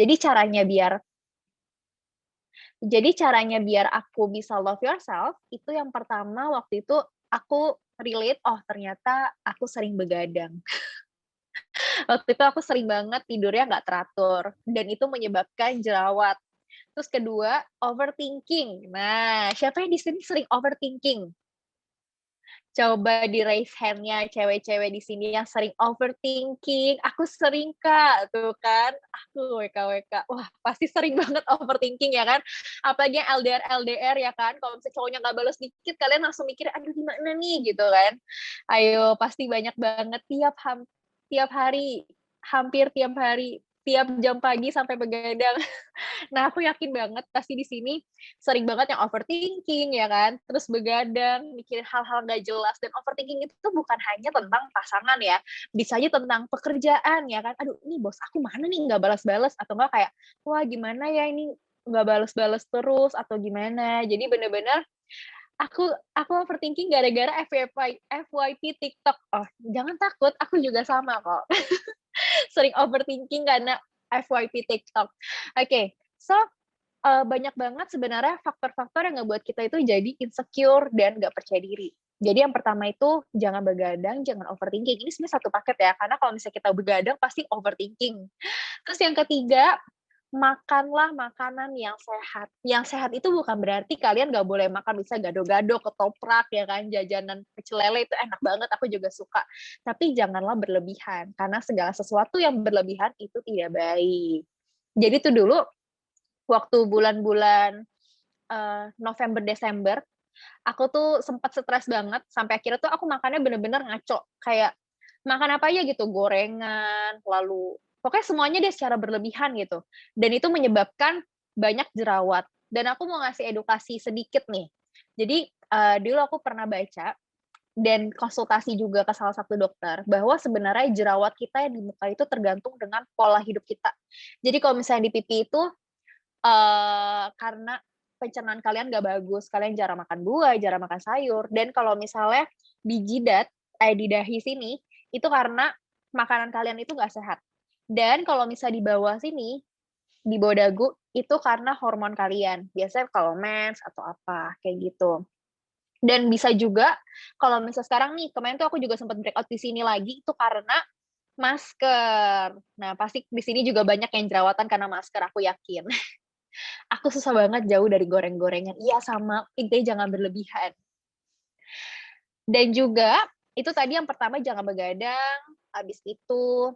Jadi caranya biar aku bisa love yourself, itu yang pertama waktu itu aku relate, oh ternyata aku sering begadang. Waktu itu aku sering banget tidurnya nggak teratur, dan itu menyebabkan jerawat. Terus kedua, overthinking. Nah, siapa yang di sini sering overthinking? Coba di-raise hand-nya cewek-cewek di sini yang sering overthinking. Aku sering, Kak, tuh kan. Aku WK. Wah, pasti sering banget overthinking ya kan. Apalagi yang LDR ya kan. Kalau misalnya cowoknya nggak balas dikit, kalian langsung mikir, aduh gimana nih gitu kan. Ayo, pasti banyak banget tiap hari, hampir tiap hari, tiap jam pagi sampai begadang. Nah, aku yakin banget pasti di sini sering banget yang overthinking ya kan, terus begadang, mikirin hal-hal nggak jelas, dan overthinking itu tuh bukan hanya tentang pasangan ya, bisa aja tentang pekerjaan ya kan, aduh ini bos aku mana nih nggak balas-balas, atau nggak kayak, wah gimana ya ini nggak balas-balas terus, atau gimana. Jadi bener-bener aku overthinking gara-gara FYP TikTok. Oh, jangan takut, aku juga sama kok. Sering overthinking karena FYP TikTok. Oke, so banyak banget sebenarnya faktor-faktor yang ngebuat kita itu jadi insecure dan nggak percaya diri. Jadi yang pertama itu jangan begadang, jangan overthinking. Ini sebenarnya satu paket ya, karena kalau misalnya kita begadang pasti overthinking. Terus yang ketiga, makanlah makanan yang sehat. Yang sehat itu bukan berarti kalian nggak boleh makan bisa gado-gado, ketoprak ya kan, jajanan pecel lele itu enak banget, aku juga suka. Tapi janganlah berlebihan, karena segala sesuatu yang berlebihan itu tidak baik. Jadi itu dulu waktu bulan-bulan November, Desember, aku tuh sempat stres banget, sampai akhirnya tuh aku makannya bener-bener ngaco, kayak makan apa aja gitu, gorengan, lalu pokoknya semuanya deh secara berlebihan gitu, dan itu menyebabkan banyak jerawat. Dan aku mau ngasih edukasi sedikit nih. Jadi, dulu aku pernah baca dan konsultasi juga ke salah satu dokter, bahwa sebenarnya jerawat kita yang di muka itu tergantung dengan pola hidup kita. Jadi kalau misalnya di pipi itu karena pencernaan kalian nggak bagus, kalian jarang makan buah, jarang makan sayur, dan kalau misalnya di jidat, di dahi sini, itu karena makanan kalian itu nggak sehat. Dan kalau misalnya di bawah sini, di bawah dagu, itu karena hormon kalian. Biasanya kalau mens atau apa, kayak gitu. Dan bisa juga, kalau misalnya sekarang nih, kemarin tuh aku juga sempat breakout di sini lagi, itu karena masker. Nah, pasti di sini juga banyak yang jerawatan karena masker, aku yakin. Aku susah banget jauh dari goreng-gorengan. Iya sama, intinya jangan berlebihan. Dan juga, itu tadi yang pertama jangan begadang, habis itu,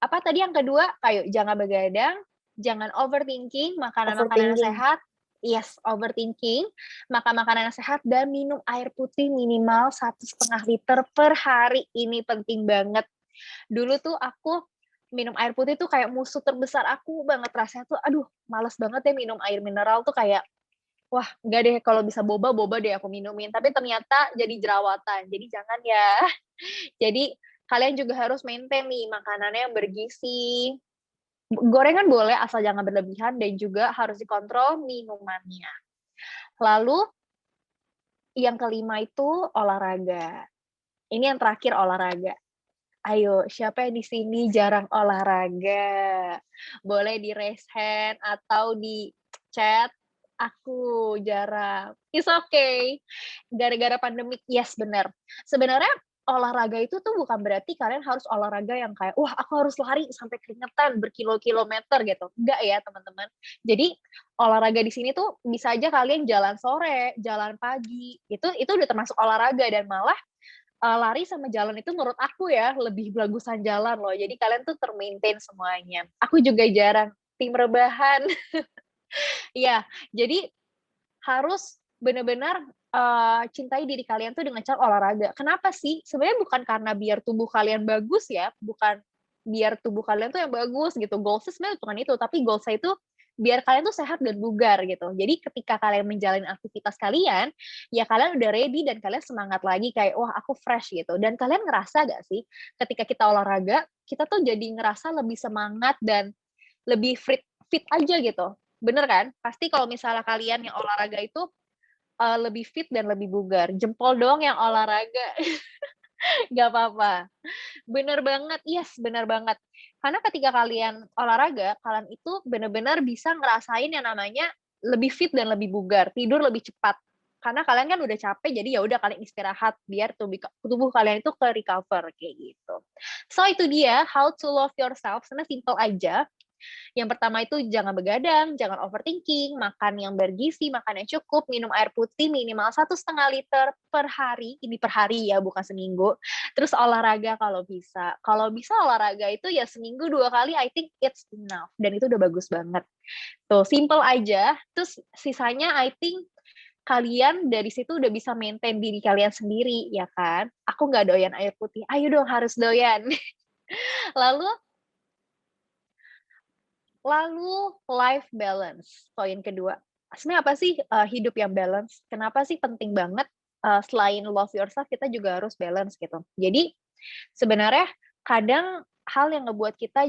apa tadi yang kedua? Ayo, jangan begadang, jangan overthinking, makanan-makanan yang Overthinking. sehat. Yes, overthinking, makan makanan yang sehat, dan minum air putih minimal 1,5 liter per hari. Ini penting banget. Dulu tuh aku minum air putih tuh kayak musuh terbesar aku banget, rasanya tuh, aduh males banget ya minum air mineral tuh kayak, wah enggak deh kalau bisa boba deh aku minumin, tapi ternyata jadi jerawatan, jadi jangan ya. Jadi kalian juga harus maintain nih makanannya yang bergizi, gorengan boleh asal jangan berlebihan, dan juga harus dikontrol minumannya. Lalu yang kelima itu olahraga, ini yang terakhir olahraga. Ayo, siapa yang di sini jarang olahraga? Boleh di-raise hand atau di chat, "Aku jarang." It's okay. Gara-gara pandemik, yes, bener. Sebenarnya olahraga itu tuh bukan berarti kalian harus olahraga yang kayak, "Wah, aku harus lari sampai keringetan berkilo-kilometer," gitu. Enggak ya, teman-teman. Jadi, olahraga di sini tuh bisa aja kalian jalan sore, jalan pagi, itu udah termasuk olahraga, dan malah lari sama jalan itu menurut aku ya, lebih bagusan jalan loh. Jadi kalian tuh ter-maintain semuanya. Aku juga jarang, tim rebahan. Iya, jadi harus benar-benar cintai diri kalian tuh dengan cara olahraga. Kenapa sih? Sebenarnya bukan karena biar tubuh kalian bagus ya, bukan biar tubuh kalian tuh yang bagus gitu, goals-nya sebenarnya bukan itu, tapi goals-nya itu biar kalian tuh sehat dan bugar gitu. Jadi ketika kalian menjalani aktivitas kalian, ya kalian udah ready dan kalian semangat lagi kayak, "Wah, aku fresh," gitu. Dan kalian ngerasa gak sih, ketika kita olahraga, kita tuh jadi ngerasa lebih semangat dan lebih fit fit aja gitu. Bener kan? Pasti kalau misalnya kalian yang olahraga itu, lebih fit dan lebih bugar. Jempol doang yang olahraga, nggak apa-apa. Bener banget, yes, bener banget. Karena ketika kalian olahraga, kalian itu benar-benar bisa ngerasain yang namanya lebih fit dan lebih bugar, tidur lebih cepat. Karena kalian kan udah capek, jadi ya udah kalian istirahat biar tubuh kalian itu ke-recover kayak gitu. So itu dia how to love yourself, sebenarnya simple aja. Yang pertama itu jangan begadang, jangan overthinking, makan yang bergizi, makan yang cukup, minum air putih minimal 1,5 liter per hari, ini per hari ya, bukan seminggu. Terus olahraga kalau bisa. Kalau bisa olahraga itu ya seminggu 2 kali, I think it's enough. Dan itu udah bagus banget. Tuh, simple aja. Terus sisanya I think kalian dari situ udah bisa maintain diri kalian sendiri, ya kan? Aku nggak doyan air putih, ayo dong harus doyan. Lalu Lalu life balance, poin kedua. Sebenarnya apa sih, hidup yang balance? Kenapa sih penting banget, selain love yourself kita juga harus balance gitu. Jadi, sebenarnya kadang hal yang ngebuat kita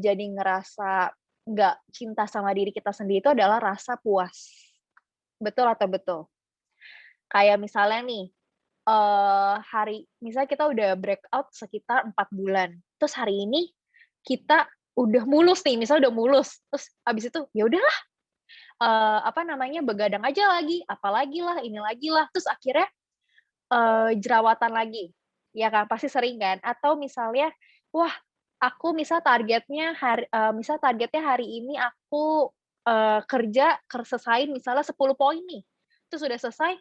jadi ngerasa nggak cinta sama diri kita sendiri itu adalah rasa puas. Betul atau betul? Kayak misalnya nih, misalnya kita udah breakout sekitar 4 bulan, terus hari ini kita udah mulus nih, misalnya udah mulus, terus abis itu, ya udahlah, apa namanya, begadang aja lagi, apalagi lah, ini lagi lah, terus akhirnya, jerawatan lagi, ya kan, pasti sering kan? Atau misalnya, wah, aku misal targetnya hari ini aku, selesaiin misalnya 10 poin nih, terus udah selesai,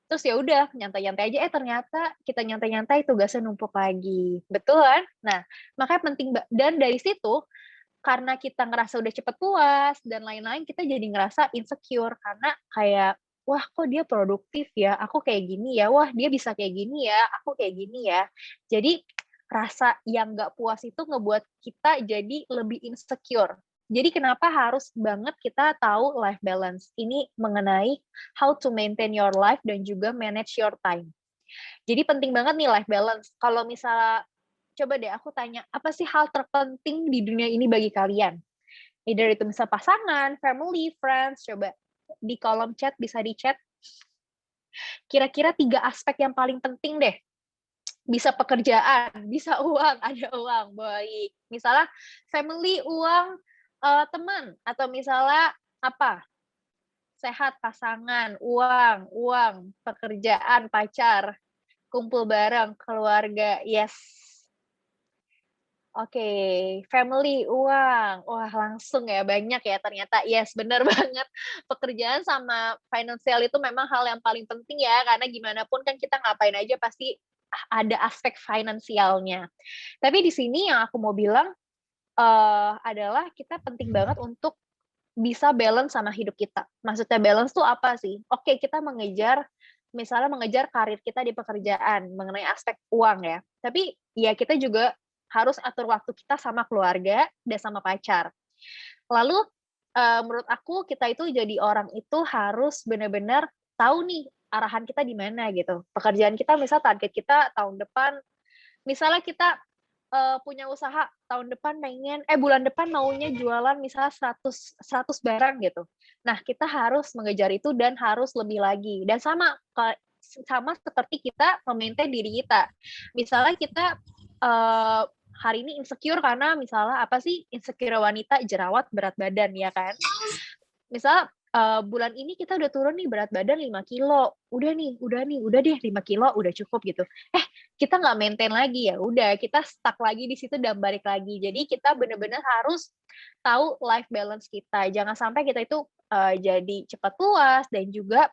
terus ya udah nyantai-nyantai aja, ternyata kita nyantai-nyantai tugasnya numpuk lagi, betul kan? Nah, makanya penting dan dari situ, karena kita ngerasa udah cepet puas dan lain-lain, kita jadi ngerasa insecure karena kayak, "Wah, kok dia produktif ya? Aku kayak gini ya. Wah, dia bisa kayak gini ya, aku kayak gini ya." Jadi, rasa yang nggak puas itu ngebuat kita jadi lebih insecure. Jadi kenapa harus banget kita tahu life balance. Ini mengenai how to maintain your life dan juga manage your time. Jadi penting banget nih life balance. Kalau misalnya coba deh aku tanya, apa sih hal terpenting di dunia ini bagi kalian? Either itu misal pasangan, family, friends, coba di kolom chat bisa di-chat, kira-kira 3 aspek yang paling penting deh. Bisa pekerjaan, bisa uang, ada uang, baik. Misalnya family, uang, teman, atau misalnya apa, sehat, pasangan, uang, pekerjaan, pacar, kumpul bareng, keluarga, yes. Oke, family, uang. Wah, langsung ya, banyak ya ternyata. Yes, bener banget. Pekerjaan sama finansial itu memang hal yang paling penting ya, karena gimana pun kan kita ngapain aja pasti ada aspek finansialnya. Tapi di sini yang aku mau bilang, adalah kita penting banget untuk bisa balance sama hidup kita. Maksudnya balance tuh apa sih? Oke, kita misalnya mengejar karir kita di pekerjaan, mengenai aspek uang ya. Tapi ya kita juga harus atur waktu kita sama keluarga dan sama pacar. Lalu, menurut aku kita itu jadi orang itu harus benar-benar tahu nih arahan kita di mana gitu. Pekerjaan kita misal target kita tahun depan, misalnya kita punya usaha tahun depan bulan depan maunya jualan misalnya 100 barang gitu. Nah, kita harus mengejar itu dan harus lebih lagi. Dan sama seperti kita memaintain diri kita. Misalnya kita, hari ini insecure karena misalnya apa sih, insecure wanita jerawat, berat badan, ya kan? Misal, bulan ini kita udah turun nih berat badan 5 kilo, udah deh 5 kilo udah cukup gitu. Kita nggak maintain lagi, ya udah kita stuck lagi di situ dan balik lagi. Jadi kita bener-bener harus tahu life balance kita. Jangan sampai kita itu, jadi cepat puas dan juga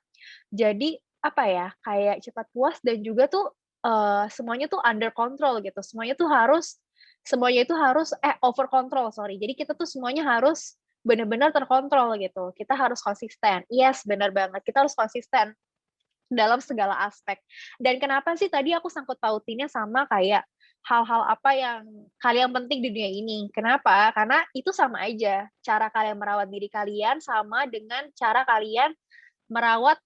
jadi, apa ya, kayak cepat puas dan juga tuh, semuanya tuh under control gitu. Semuanya itu harus over control, sorry. Jadi kita tuh semuanya harus benar-benar terkontrol gitu. Kita harus konsisten. Yes, benar banget. Kita harus konsisten dalam segala aspek. Dan kenapa sih tadi aku sangkut pautinnya sama kayak hal-hal apa yang kalian penting di dunia ini. Kenapa? Karena itu sama aja. Cara kalian merawat diri kalian sama dengan cara kalian merawat,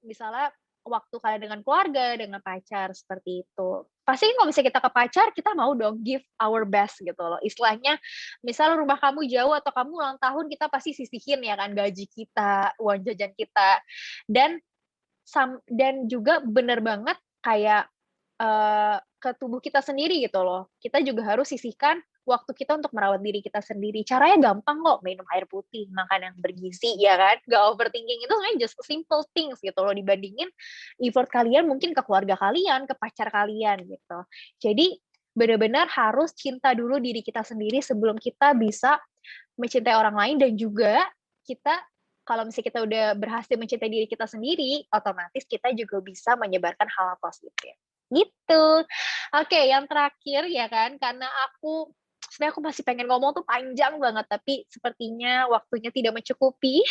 misalnya waktu kalian dengan keluarga, dengan pacar, seperti itu. Pasti kalau misalnya kita ke pacar, kita mau dong give our best gitu loh. Istilahnya, misal rumah kamu jauh atau kamu ulang tahun, kita pasti sisihin ya kan gaji kita, uang jajan kita. Dan dan juga bener banget kayak, ke tubuh kita sendiri gitu loh. Kita juga harus sisihkan waktu kita untuk merawat diri kita sendiri. Caranya gampang kok, minum air putih, makan yang bergizi, ya kan? Nggak overthinking, itu sebenarnya just simple things gitu loh, dibandingin effort kalian mungkin ke keluarga kalian, ke pacar kalian gitu. Jadi benar-benar harus cinta dulu diri kita sendiri sebelum kita bisa mencintai orang lain, dan juga kita kalau misalnya kita udah berhasil mencintai diri kita sendiri, otomatis kita juga bisa menyebarkan hal positif. Gitu. Oke, yang terakhir ya kan, karena sebenarnya aku masih pengen ngomong tuh panjang banget, tapi sepertinya waktunya tidak mencukupi.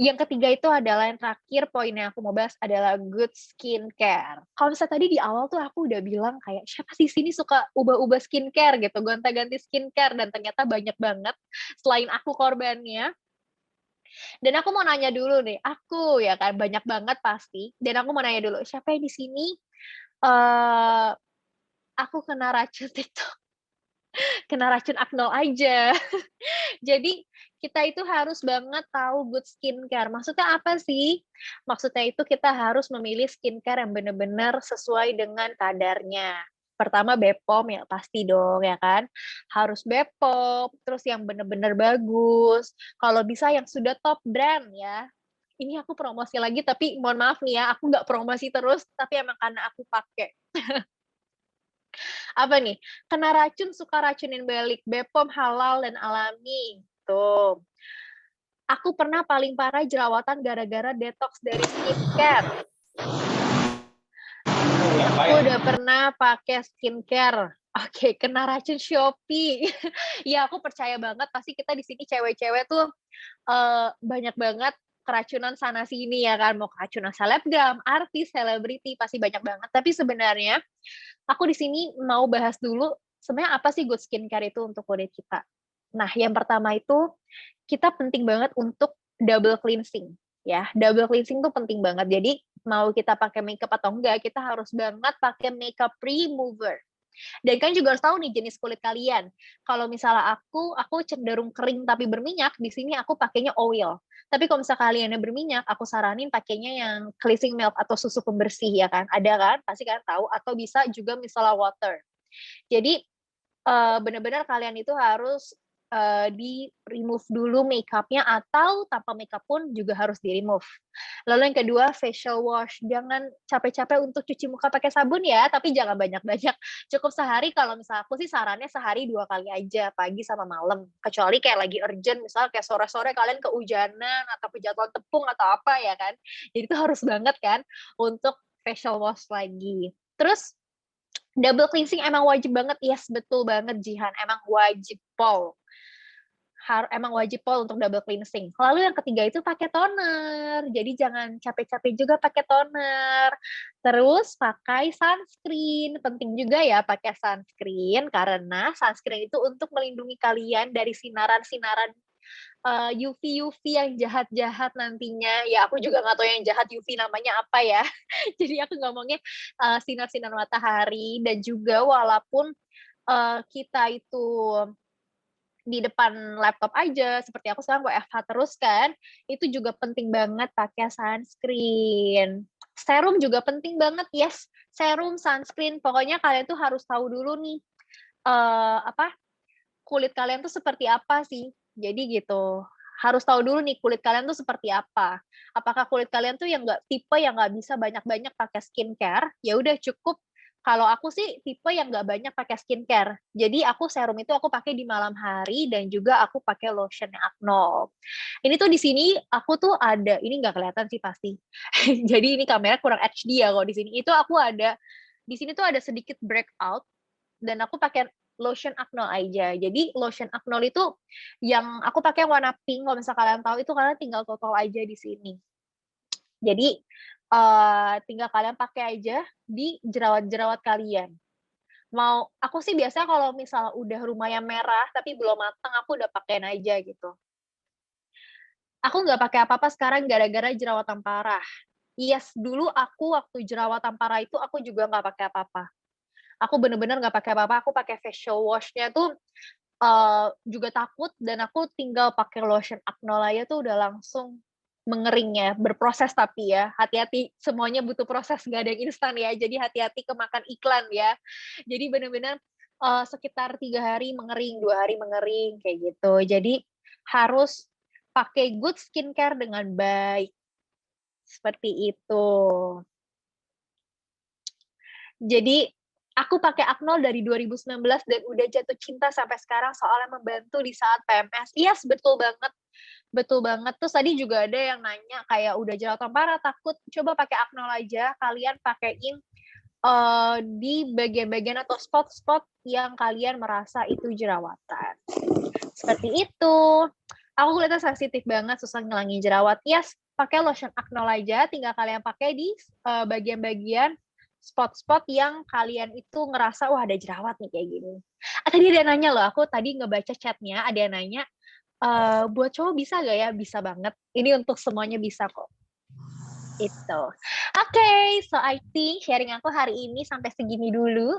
Yang ketiga itu adalah yang terakhir, poin yang aku mau bahas adalah good skincare. Kalau misalnya tadi di awal tuh aku udah bilang kayak, siapa sih sini suka ubah-ubah skincare gitu, gonta-ganti skincare, dan ternyata banyak banget selain aku korbannya. Dan aku mau nanya dulu nih, aku ya kan banyak banget pasti, dan aku mau nanya dulu, siapa yang di sini eee, aku kena racun TikTok, kena racun Aknol aja. Jadi, kita itu harus banget tahu good skincare. Maksudnya apa sih? Maksudnya itu kita harus memilih skincare yang benar-benar sesuai dengan kadarnya. Pertama BPOM ya pasti dong ya kan, harus BPOM, terus yang benar-benar bagus, kalau bisa yang sudah top brand ya. Ini aku promosi lagi, tapi mohon maaf nih ya, aku nggak promosi terus, tapi emang karena aku pakai. Apa nih? Kena racun suka racunin balik, BPOM halal dan alami. Tuh. Aku pernah paling parah jerawatan gara-gara detox dari skincare. Aku udah pernah pakai skincare. Oke, kena racun Shopee. Ya, aku percaya banget pasti kita di sini cewek-cewek tuh banyak banget keracunan sana sini ya kan, mau keracunan selebgram, artis, selebriti, pasti banyak banget. Tapi sebenarnya aku di sini mau bahas dulu sebenarnya apa sih good skincare itu untuk kulit kita. Nah, yang pertama itu kita penting banget untuk double cleansing ya. Double cleansing tuh penting banget. Jadi mau kita pakai makeup atau enggak, kita harus banget pakai makeup remover. Dan kalian juga harus tahu nih jenis kulit kalian. Kalau misalnya aku cenderung kering tapi berminyak, di sini aku pakainya oil. Tapi kalau misalnya kalian yang berminyak, aku saranin pakainya yang cleansing milk atau susu pembersih ya kan. Ada kan? Pasti kalian tahu. Atau bisa juga misalnya water. Jadi benar-benar kalian itu harus di-remove dulu makeup-nya, atau tanpa makeup pun juga harus di-remove. Lalu yang kedua, facial wash. Jangan capek-capek untuk cuci muka pakai sabun ya, tapi jangan banyak-banyak. Cukup sehari, kalau misalnya aku sih sarannya sehari 2 kali aja, pagi sama malam. Kecuali kayak lagi urgent, misalnya kayak sore-sore kalian kehujanan, atau kejatuhan tepung, atau apa ya kan. Jadi itu harus banget kan untuk facial wash lagi. Terus double cleansing emang wajib banget, yes, betul banget Jihan, emang wajib pol. Emang wajib pol untuk double cleansing. Lalu yang ketiga itu pakai toner. Jadi jangan capek-capek juga pakai toner. Terus pakai sunscreen. Penting juga ya pakai sunscreen, karena sunscreen itu untuk melindungi kalian dari sinaran-sinaran UV yang jahat-jahat nantinya. Ya aku juga nggak tahu yang jahat UV namanya apa ya. Jadi aku ngomongnya sinar-sinar matahari, dan juga walaupun kita itu di depan laptop aja, seperti aku sekarang WFH terus kan, itu juga penting banget pakai sunscreen. Serum juga penting banget, yes, serum, sunscreen, pokoknya kalian tuh harus tahu dulu nih, apa, kulit kalian tuh seperti apa sih. Jadi gitu, harus tahu dulu nih kulit kalian tuh seperti apa. Apakah kulit kalian tuh yang tipe yang nggak bisa banyak-banyak pakai skincare, ya udah cukup. Kalau aku sih tipe yang nggak banyak pakai skincare. Jadi aku serum itu aku pakai di malam hari, dan juga aku pakai lotionnya Aknol. Ini tuh di sini aku tuh ada, ini nggak kelihatan sih pasti. Jadi ini kamera kurang HD ya kalau di sini. Itu aku ada, di sini tuh ada sedikit breakout, dan aku pakai lotion Aknol aja. Jadi lotion Aknol itu yang aku pakai warna pink, kalau misalnya kalian tahu itu kalian tinggal total aja di sini. Jadi tinggal kalian pakai aja di jerawat-jerawat kalian. Aku sih biasanya kalau misal udah lumayan merah tapi belum matang, aku udah pakein aja gitu. Aku nggak pakai apa-apa sekarang gara-gara jerawatan parah. Yes, dulu aku waktu jerawatan parah itu aku juga nggak pakai apa-apa. Aku bener-bener nggak pakai apa-apa, aku pakai facial wash-nya tuh juga takut, dan aku tinggal pakai lotion Aknol aja tuh udah langsung mengeringnya, berproses tapi ya. Hati-hati, semuanya butuh proses, nggak ada yang instan ya. Jadi hati-hati kemakan iklan ya. Jadi benar-benar sekitar 3 hari mengering, 2 hari mengering kayak gitu. Jadi harus pakai good skincare dengan baik. Seperti itu. Jadi aku pakai Aknol dari 2019 dan udah jatuh cinta sampai sekarang soalnya membantu di saat PMS. Yes, betul banget. Betul banget. Terus tadi juga ada yang nanya kayak udah jerawatan parah, takut, coba pakai Aknol aja. Kalian pakaiin di bagian-bagian atau spot-spot yang kalian merasa itu jerawatan. Seperti itu. Aku kelihatan sensitif banget, susah ngilangin jerawat. Yes, pakai lotion Aknol aja, tinggal kalian pakai di bagian-bagian spot-spot yang kalian itu ngerasa, wah ada jerawat nih kayak gini. Tadi ada yang nanya loh, aku tadi ngebaca chatnya, ada yang nanya, buat cowok bisa gak ya? Bisa banget. Ini untuk semuanya bisa kok. Itu. Oke, so I think sharing aku hari ini sampai segini dulu.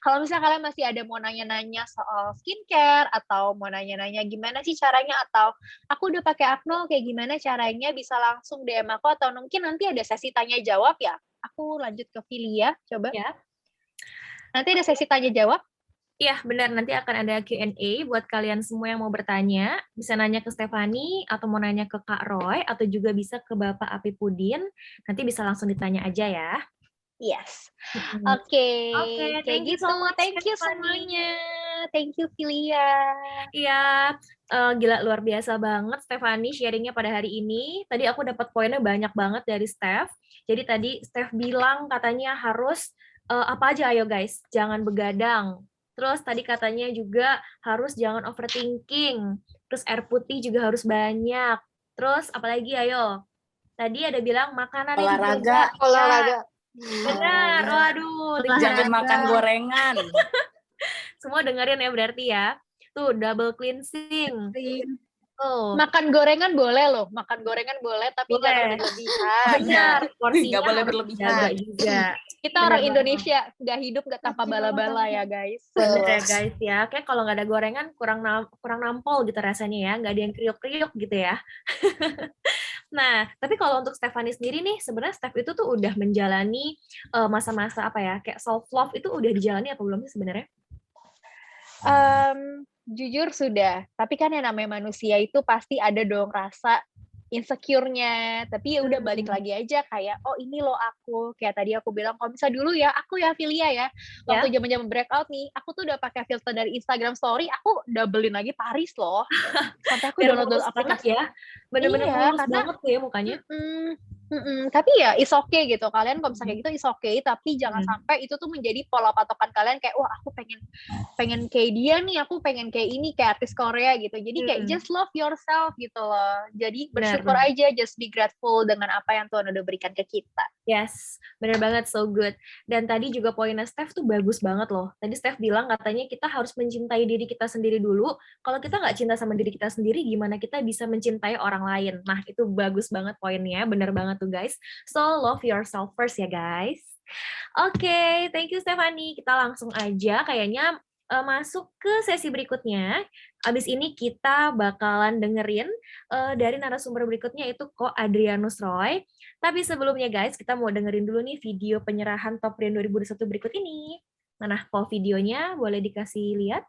Kalau misalnya kalian masih ada mau nanya-nanya soal skincare atau mau nanya-nanya gimana sih caranya atau aku udah pakai Aknol kayak gimana caranya bisa langsung DM aku atau mungkin nanti ada sesi tanya jawab ya. Aku lanjut ke Filia, coba. Ya. Nanti ada sesi tanya jawab. Iya, benar. Nanti akan ada Q&A buat kalian semua yang mau bertanya. Bisa nanya ke Stefani, atau mau nanya ke Kak Roy, atau juga bisa ke Bapak Api Pudin. Nanti bisa langsung ditanya aja ya. Yes. Oke, kayak thank you gitu. so much, Thank you Stefani. semuanya. Thank you, Filia. Iya, gila luar biasa banget Stefani sharingnya pada hari ini. Tadi aku dapat poinnya banyak banget dari Steph. Jadi tadi Steph bilang katanya harus apa aja ayo guys, jangan begadang. Terus tadi katanya juga harus jangan overthinking. Terus air putih juga harus banyak. Terus apalagi ayo. Tadi ada bilang makanan yang dijaga. Olahraga. Benar. Waduh, Jangan makan gorengan. semua dengerin ya berarti ya. Tuh double cleansing. Tuh. Makan gorengan boleh loh, makan gorengan boleh, tapi Boleh. jangan berlebihan. Benar, porsinya nggak boleh harus berlebihan dijaga juga. Kita Bener orang banget. Indonesia nggak hidup nggak tanpa bala-bala ya guys. Bener ya guys ya, kayak kalau nggak ada gorengan kurang nampol gitu rasanya ya, nggak ada yang kriuk-kriuk gitu ya. Nah, tapi kalau untuk Stefani sendiri nih, sebenarnya Steph itu tuh udah menjalani masa-masa apa ya, kayak self love itu udah dijalani apa belum sih sebenarnya? Jujur sudah, tapi kan yang namanya manusia itu pasti ada dong rasa insecure-nya, tapi ya udah balik lagi aja kayak, oh ini loh aku, kayak tadi aku bilang, kalau misalnya dulu ya, aku ya Filia ya, waktu zaman-zaman breakout nih, aku tuh udah pakai filter dari Instagram Story, aku doublein lagi Paris loh, sampai aku download aplikasi. Ya, bener-bener mulus banget tuh ya mukanya. Tapi ya is okay gitu, kalian kalau misalnya kayak gitu is okay, tapi jangan sampai itu tuh menjadi pola patokan kalian kayak, wah aku pengen kayak dia nih, aku pengen kayak ini, kayak artis Korea gitu, jadi kayak just love yourself gitu loh, jadi bersyukur aja, just be grateful dengan apa yang Tuhan udah berikan ke kita. Yes, bener banget, so good. Dan tadi juga poinnya Steph tuh bagus banget loh. Tadi Steph bilang katanya kita harus mencintai diri kita sendiri dulu. Kalau kita nggak cinta sama diri kita sendiri, gimana kita bisa mencintai orang lain? Nah, itu bagus banget poinnya, bener banget tuh guys. So, love yourself first ya guys. Oke, thank you Stephanie. Kita langsung aja kayaknya masuk ke sesi berikutnya. Abis ini kita bakalan dengerin dari narasumber berikutnya itu Ko Adrianus Roy. Tapi sebelumnya guys, kita mau dengerin dulu nih video penyerahan Top Brand 2021 berikut ini. Nah, Ko videonya boleh dikasih lihat?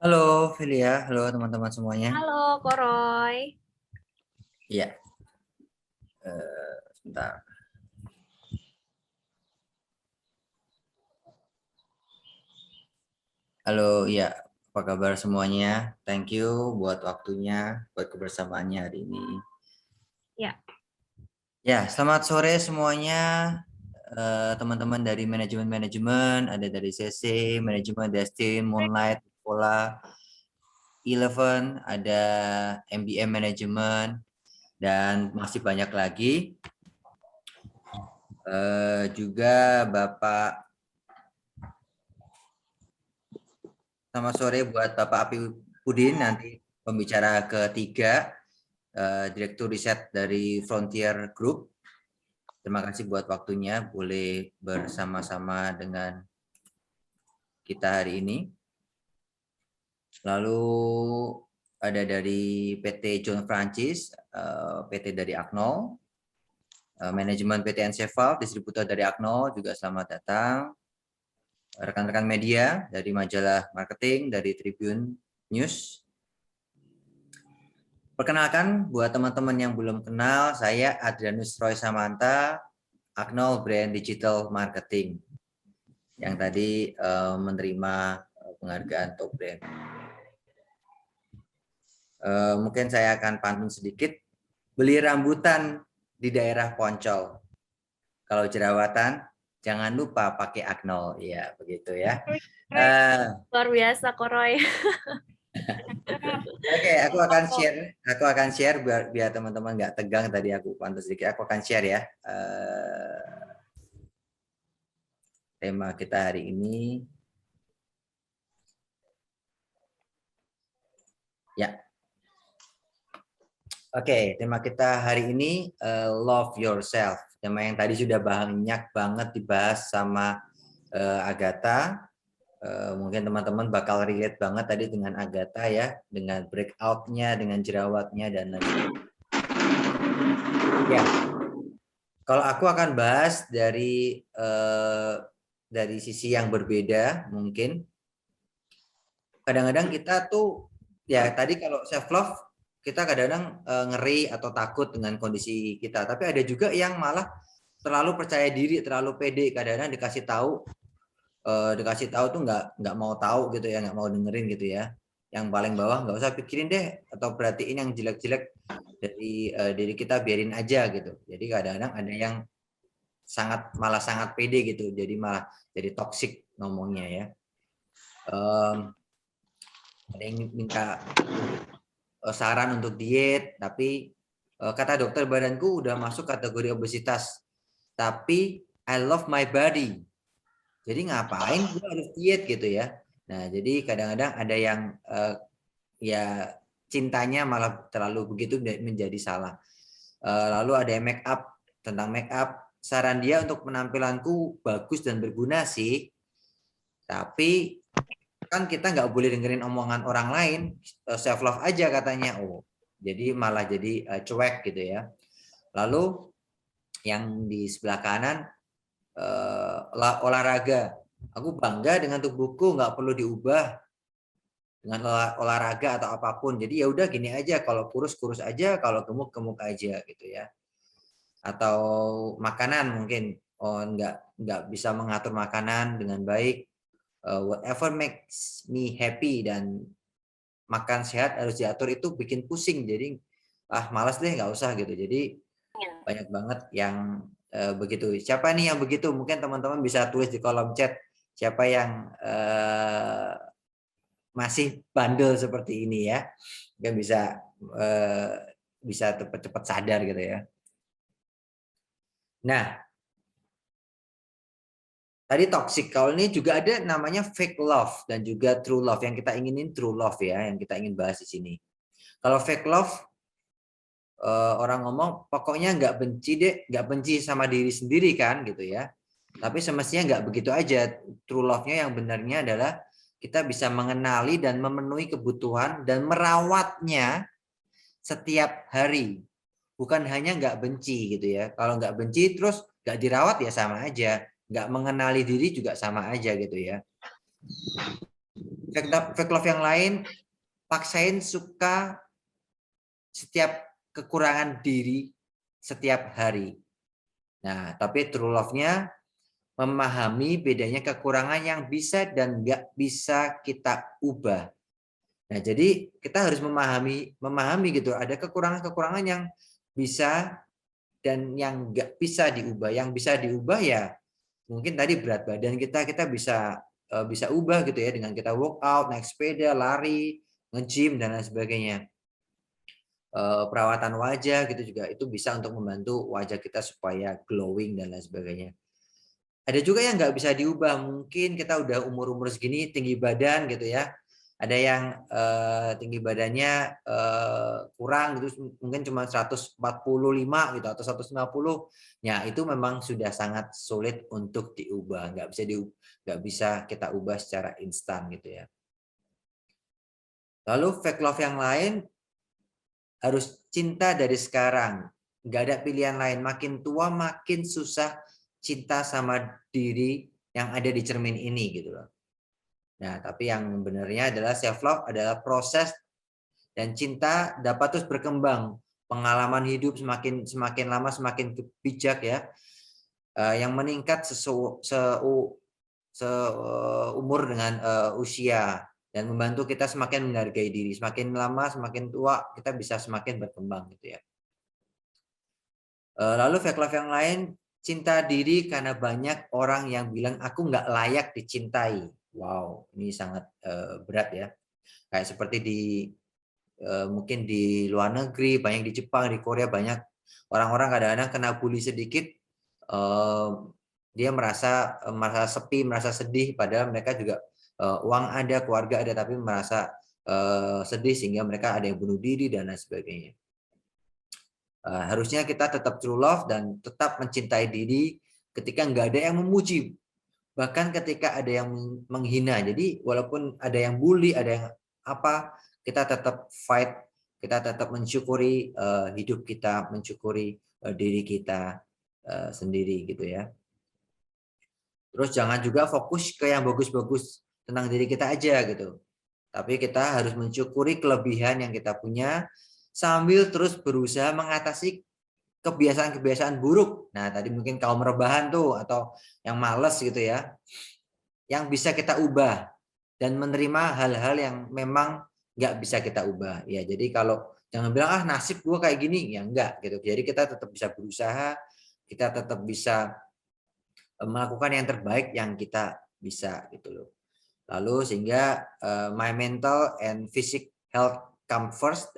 Halo Filia, halo teman-teman semuanya. Halo Koroy. Iya. Sebentar. Halo, ya, apa kabar semuanya? Thank you buat waktunya, buat kebersamaannya hari ini. Ya. Ya, selamat sore semuanya, teman-teman dari manajemen, ada dari CC, manajemen Destin, Moonlight, Pola, Eleven, ada MBM manajemen, dan masih banyak lagi. Juga Bapak. Selamat sore buat Bapak Api Pudin, nanti pembicara ketiga, Direktur Riset dari Frontier Group. Terima kasih buat waktunya, boleh bersama-sama dengan kita hari ini. Lalu ada dari PT John Francis, PT dari Aknol, manajemen PT Enceval, distributor dari Aknol, juga selamat datang. Rekan-rekan media dari majalah marketing, dari Tribun News. Perkenalkan buat teman-teman yang belum kenal, saya Adrianus Roy Samanta, Aknol Brand Digital Marketing, yang tadi menerima penghargaan Top Brand. Mungkin saya akan pantun sedikit. Beli rambutan di daerah Poncol. Kalau jerawatan, jangan lupa pakai Aknol. Ya, begitu ya. Luar biasa, Koroy. Oke, aku akan share biar teman-teman nggak tegang tadi aku pantun sedikit. Aku akan share ya. Tema kita hari ini. Ya. Oke, tema kita hari ini love yourself. Tema yang tadi sudah banyak banget dibahas sama Agatha. Mungkin teman-teman bakal relate banget tadi dengan Agatha ya, dengan breakout-nya, dengan jerawatnya dan lain-lain. Ya. Kalau aku akan bahas dari sisi yang berbeda mungkin. Kadang-kadang kita tuh ya tadi kalau self love kita kadang-kadang ngeri atau takut dengan kondisi kita, tapi ada juga yang malah terlalu percaya diri, terlalu pede, kadang-kadang dikasih tahu tuh nggak mau tahu gitu ya, nggak mau dengerin gitu ya. Yang paling bawah nggak usah pikirin deh atau perhatiin yang jelek-jelek dari diri kita, biarin aja gitu. Jadi kadang-kadang ada yang malah sangat pede gitu, jadi malah jadi toksik ngomongnya ya. Ada yang minta saran untuk diet, tapi kata dokter badanku udah masuk kategori obesitas, tapi I love my body. Jadi ngapain gue harus diet gitu ya. Nah jadi kadang-kadang ada yang ya cintanya malah terlalu begitu menjadi salah. Lalu ada yang make up, tentang make up, saran dia untuk penampilanku bagus dan berguna sih, tapi kan kita nggak boleh dengerin omongan orang lain, self love aja katanya. Jadi malah jadi cuek gitu ya. Lalu yang di sebelah kanan olahraga, aku bangga dengan tubuhku, nggak perlu diubah dengan olahraga atau apapun. Jadi ya udah gini aja, kalau kurus aja, kalau gemuk aja gitu ya. Atau makanan mungkin nggak bisa mengatur makanan dengan baik. Whatever makes me happy, dan makan sehat harus diatur itu bikin pusing, jadi malas deh nggak usah gitu. Jadi banyak banget yang begitu. Siapa nih yang begitu? Mungkin teman-teman bisa tulis di kolom chat siapa yang masih bandel seperti ini ya, mungkin bisa cepat-cepat sadar gitu ya. Nah, tadi toxic, kalau ini juga ada namanya fake love dan juga true love. Yang kita inginin true love ya, yang kita ingin bahas di sini. Kalau fake love, orang ngomong pokoknya nggak benci sama diri sendiri kan gitu ya. Tapi semestinya nggak begitu aja. True love-nya yang benarnya adalah kita bisa mengenali dan memenuhi kebutuhan dan merawatnya setiap hari. Bukan hanya nggak benci gitu ya. Kalau nggak benci terus nggak dirawat ya sama aja. Nggak mengenali diri juga sama aja gitu ya. Fake love yang lain, paksain suka setiap kekurangan diri setiap hari. Nah, tapi true love-nya memahami bedanya kekurangan yang bisa dan nggak bisa kita ubah. Nah, jadi kita harus memahami gitu, ada kekurangan-kekurangan yang bisa dan yang nggak bisa diubah. Yang bisa diubah ya mungkin tadi berat badan kita bisa ubah gitu ya dengan kita workout, naik sepeda, lari, nge-gym dan lain sebagainya. Perawatan wajah gitu juga itu bisa untuk membantu wajah kita supaya glowing dan lain sebagainya. Ada juga yang nggak bisa diubah, mungkin kita udah umur-umur segini tinggi badan gitu ya. Ada yang tinggi badannya kurang gitu, mungkin cuma 145 gitu atau 150. Ya itu memang sudah sangat sulit untuk diubah, nggak bisa kita ubah secara instan gitu ya. Lalu fake love yang lain, harus cinta dari sekarang. Nggak ada pilihan lain. Makin tua makin susah cinta sama diri yang ada di cermin ini gitu loh. Nah, tapi yang benarnya adalah self love adalah proses dan cinta dapat terus berkembang. Pengalaman hidup semakin lama semakin bijak ya. Yang meningkat seumur dengan usia dan membantu kita semakin menghargai diri. Semakin lama, semakin tua, kita bisa semakin berkembang gitu ya. Lalu fake love yang lain, cinta diri karena banyak orang yang bilang aku nggak layak dicintai. Wow, ini sangat berat ya. Kayak seperti mungkin di luar negeri, banyak di Jepang, di Korea banyak orang-orang kadang-kadang kena bully sedikit, dia merasa sepi, merasa sedih, padahal mereka juga uang ada, keluarga ada, tapi merasa sedih sehingga mereka ada yang bunuh diri dan lain sebagainya. Harusnya kita tetap true love dan tetap mencintai diri ketika nggak ada yang memuji, bahkan ketika ada yang menghina. Jadi walaupun ada yang bully, ada yang apa, kita tetap fight, kita tetap mensyukuri hidup kita, mensyukuri diri kita sendiri gitu ya. Terus jangan juga fokus ke yang bagus-bagus tentang diri kita aja gitu. Tapi kita harus mensyukuri kelebihan yang kita punya sambil terus berusaha mengatasi kebiasaan-kebiasaan buruk. Nah, tadi mungkin kaum rebahan tuh atau yang males gitu ya. Yang bisa kita ubah dan menerima hal-hal yang memang nggak bisa kita ubah. Ya, jadi kalau jangan bilang nasib gua kayak gini, ya enggak gitu. Jadi kita tetap bisa berusaha, kita tetap bisa melakukan yang terbaik yang kita bisa gitu loh. Lalu sehingga my mental and physical health come first,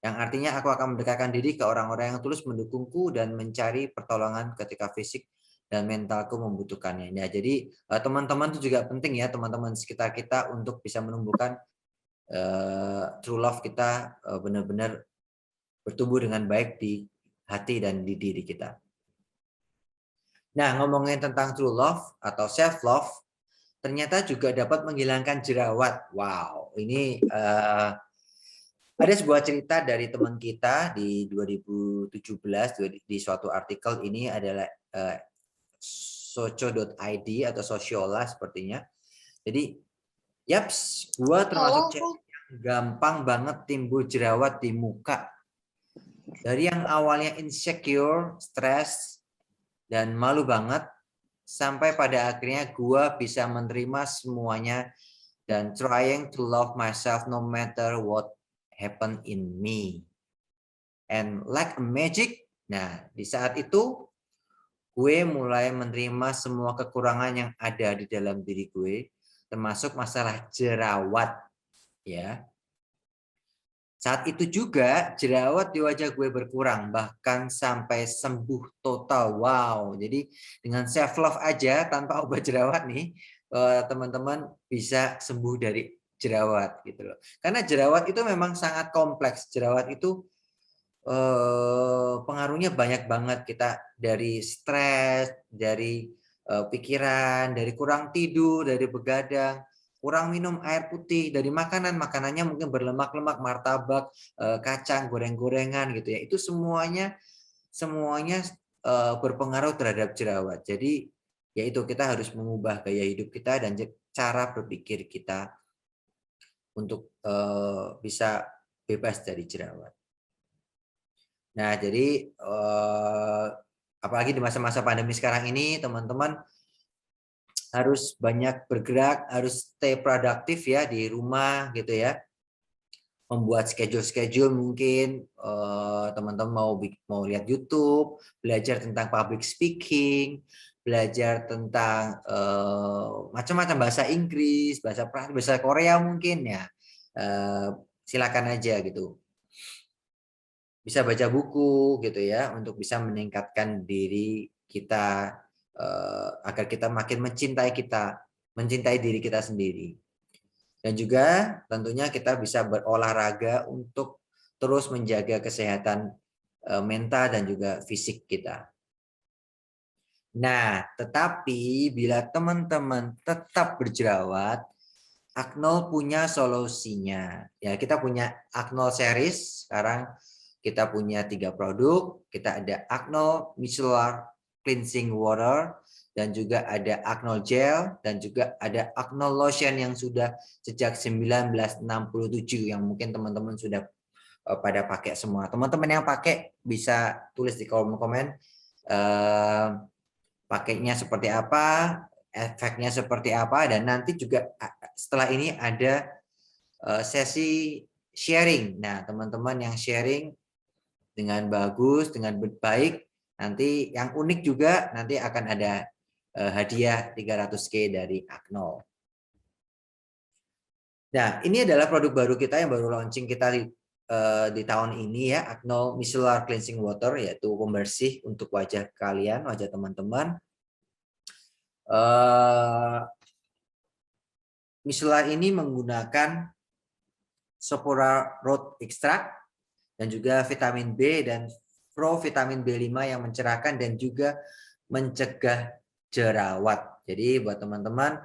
yang artinya aku akan mendekatkan diri ke orang-orang yang tulus mendukungku dan mencari pertolongan ketika fisik dan mentalku membutuhkannya. Ya, jadi teman-teman itu juga penting ya, teman-teman sekitar kita untuk bisa menumbuhkan true love kita benar-benar bertumbuh dengan baik di hati dan di diri kita. Nah, ngomongin tentang true love atau self love, ternyata juga dapat menghilangkan jerawat. Wow, ini ada sebuah cerita dari teman kita di 2017 di suatu artikel. Ini adalah socio.id atau Sosiola sepertinya. Jadi, yaps, gua termasuk cewek yang gampang banget timbul jerawat di muka. Dari yang awalnya insecure, stres, dan malu banget, sampai pada akhirnya gue bisa menerima semuanya dan trying to love myself no matter what happen in me. And like a magic, nah di saat itu gue mulai menerima semua kekurangan yang ada di dalam diri gue, termasuk masalah jerawat, ya. Saat itu juga jerawat di wajah gue berkurang, bahkan sampai sembuh total. Wow, jadi dengan self love aja tanpa obat jerawat nih, teman-teman bisa sembuh dari jerawat gitu loh. Karena jerawat itu memang sangat kompleks. Jerawat itu pengaruhnya banyak banget, kita dari stres, dari pikiran, dari kurang tidur, dari begadang, kurang minum air putih, dari makanannya mungkin berlemak-lemak, martabak, kacang, goreng-gorengan gitu ya. Itu semuanya berpengaruh terhadap jerawat. Jadi yaitu kita harus mengubah gaya hidup kita dan cara berpikir kita untuk bisa bebas dari jerawat. Nah, jadi apalagi di masa-masa pandemi sekarang ini, teman-teman, harus banyak bergerak, harus stay produktif ya di rumah gitu ya. Membuat schedule mungkin teman-teman mau lihat YouTube, belajar tentang public speaking, belajar tentang macam-macam bahasa Inggris, bahasa Korea mungkin ya. Silakan aja gitu. Bisa baca buku gitu ya untuk bisa meningkatkan diri kita agar kita makin mencintai diri kita sendiri. Dan juga tentunya kita bisa berolahraga untuk terus menjaga kesehatan mental dan juga fisik kita. Nah, tetapi bila teman-teman tetap berjerawat, Aknol punya solusinya. Ya, kita punya Aknol series. Sekarang kita punya 3 produk. Kita ada Aknol Micellar Cleansing Water, dan juga ada Aknol Gel, dan juga ada Aknol Lotion yang sudah sejak 1967 yang mungkin teman-teman sudah pada pakai semua. Teman-teman yang pakai bisa tulis di kolom komen pakainya seperti apa, efeknya seperti apa, dan nanti juga setelah ini ada sesi sharing. Nah, teman-teman yang sharing dengan bagus, dengan baik, nanti yang unik juga nanti akan ada hadiah 300.000 dari Aknol. Nah, ini adalah produk baru kita yang baru launching kita di tahun ini ya, Aknol Micellar Cleansing Water, yaitu pembersih untuk wajah kalian, wajah teman-teman. Micellar ini menggunakan Sophora Root Extract dan juga vitamin B dan provitamin B5 yang mencerahkan dan juga mencegah jerawat. Jadi buat teman-teman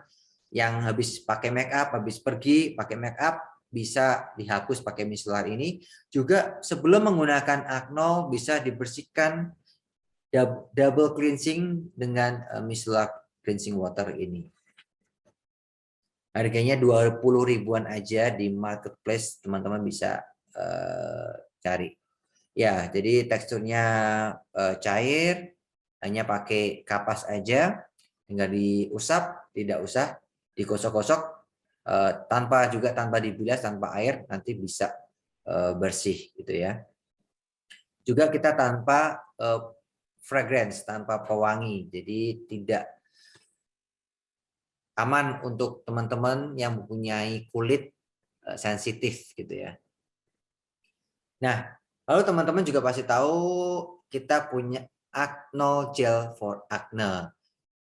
yang habis pakai make up, habis pergi pakai make up, bisa dihapus pakai micellar ini. Juga sebelum menggunakan Aknol bisa dibersihkan double cleansing dengan micellar cleansing water ini. Harganya 20 ribuan aja di marketplace, teman-teman bisa cari. Ya, jadi teksturnya cair, hanya pakai kapas aja, tinggal diusap, tidak usah digosok-gosok, tanpa dibilas, tanpa air, nanti bisa bersih gitu ya. Juga kita tanpa fragrance, tanpa pewangi, jadi tidak aman untuk teman-teman yang mempunyai kulit sensitif gitu ya. Nah, lalu teman-teman juga pasti tahu kita punya Aknol Gel for Acne.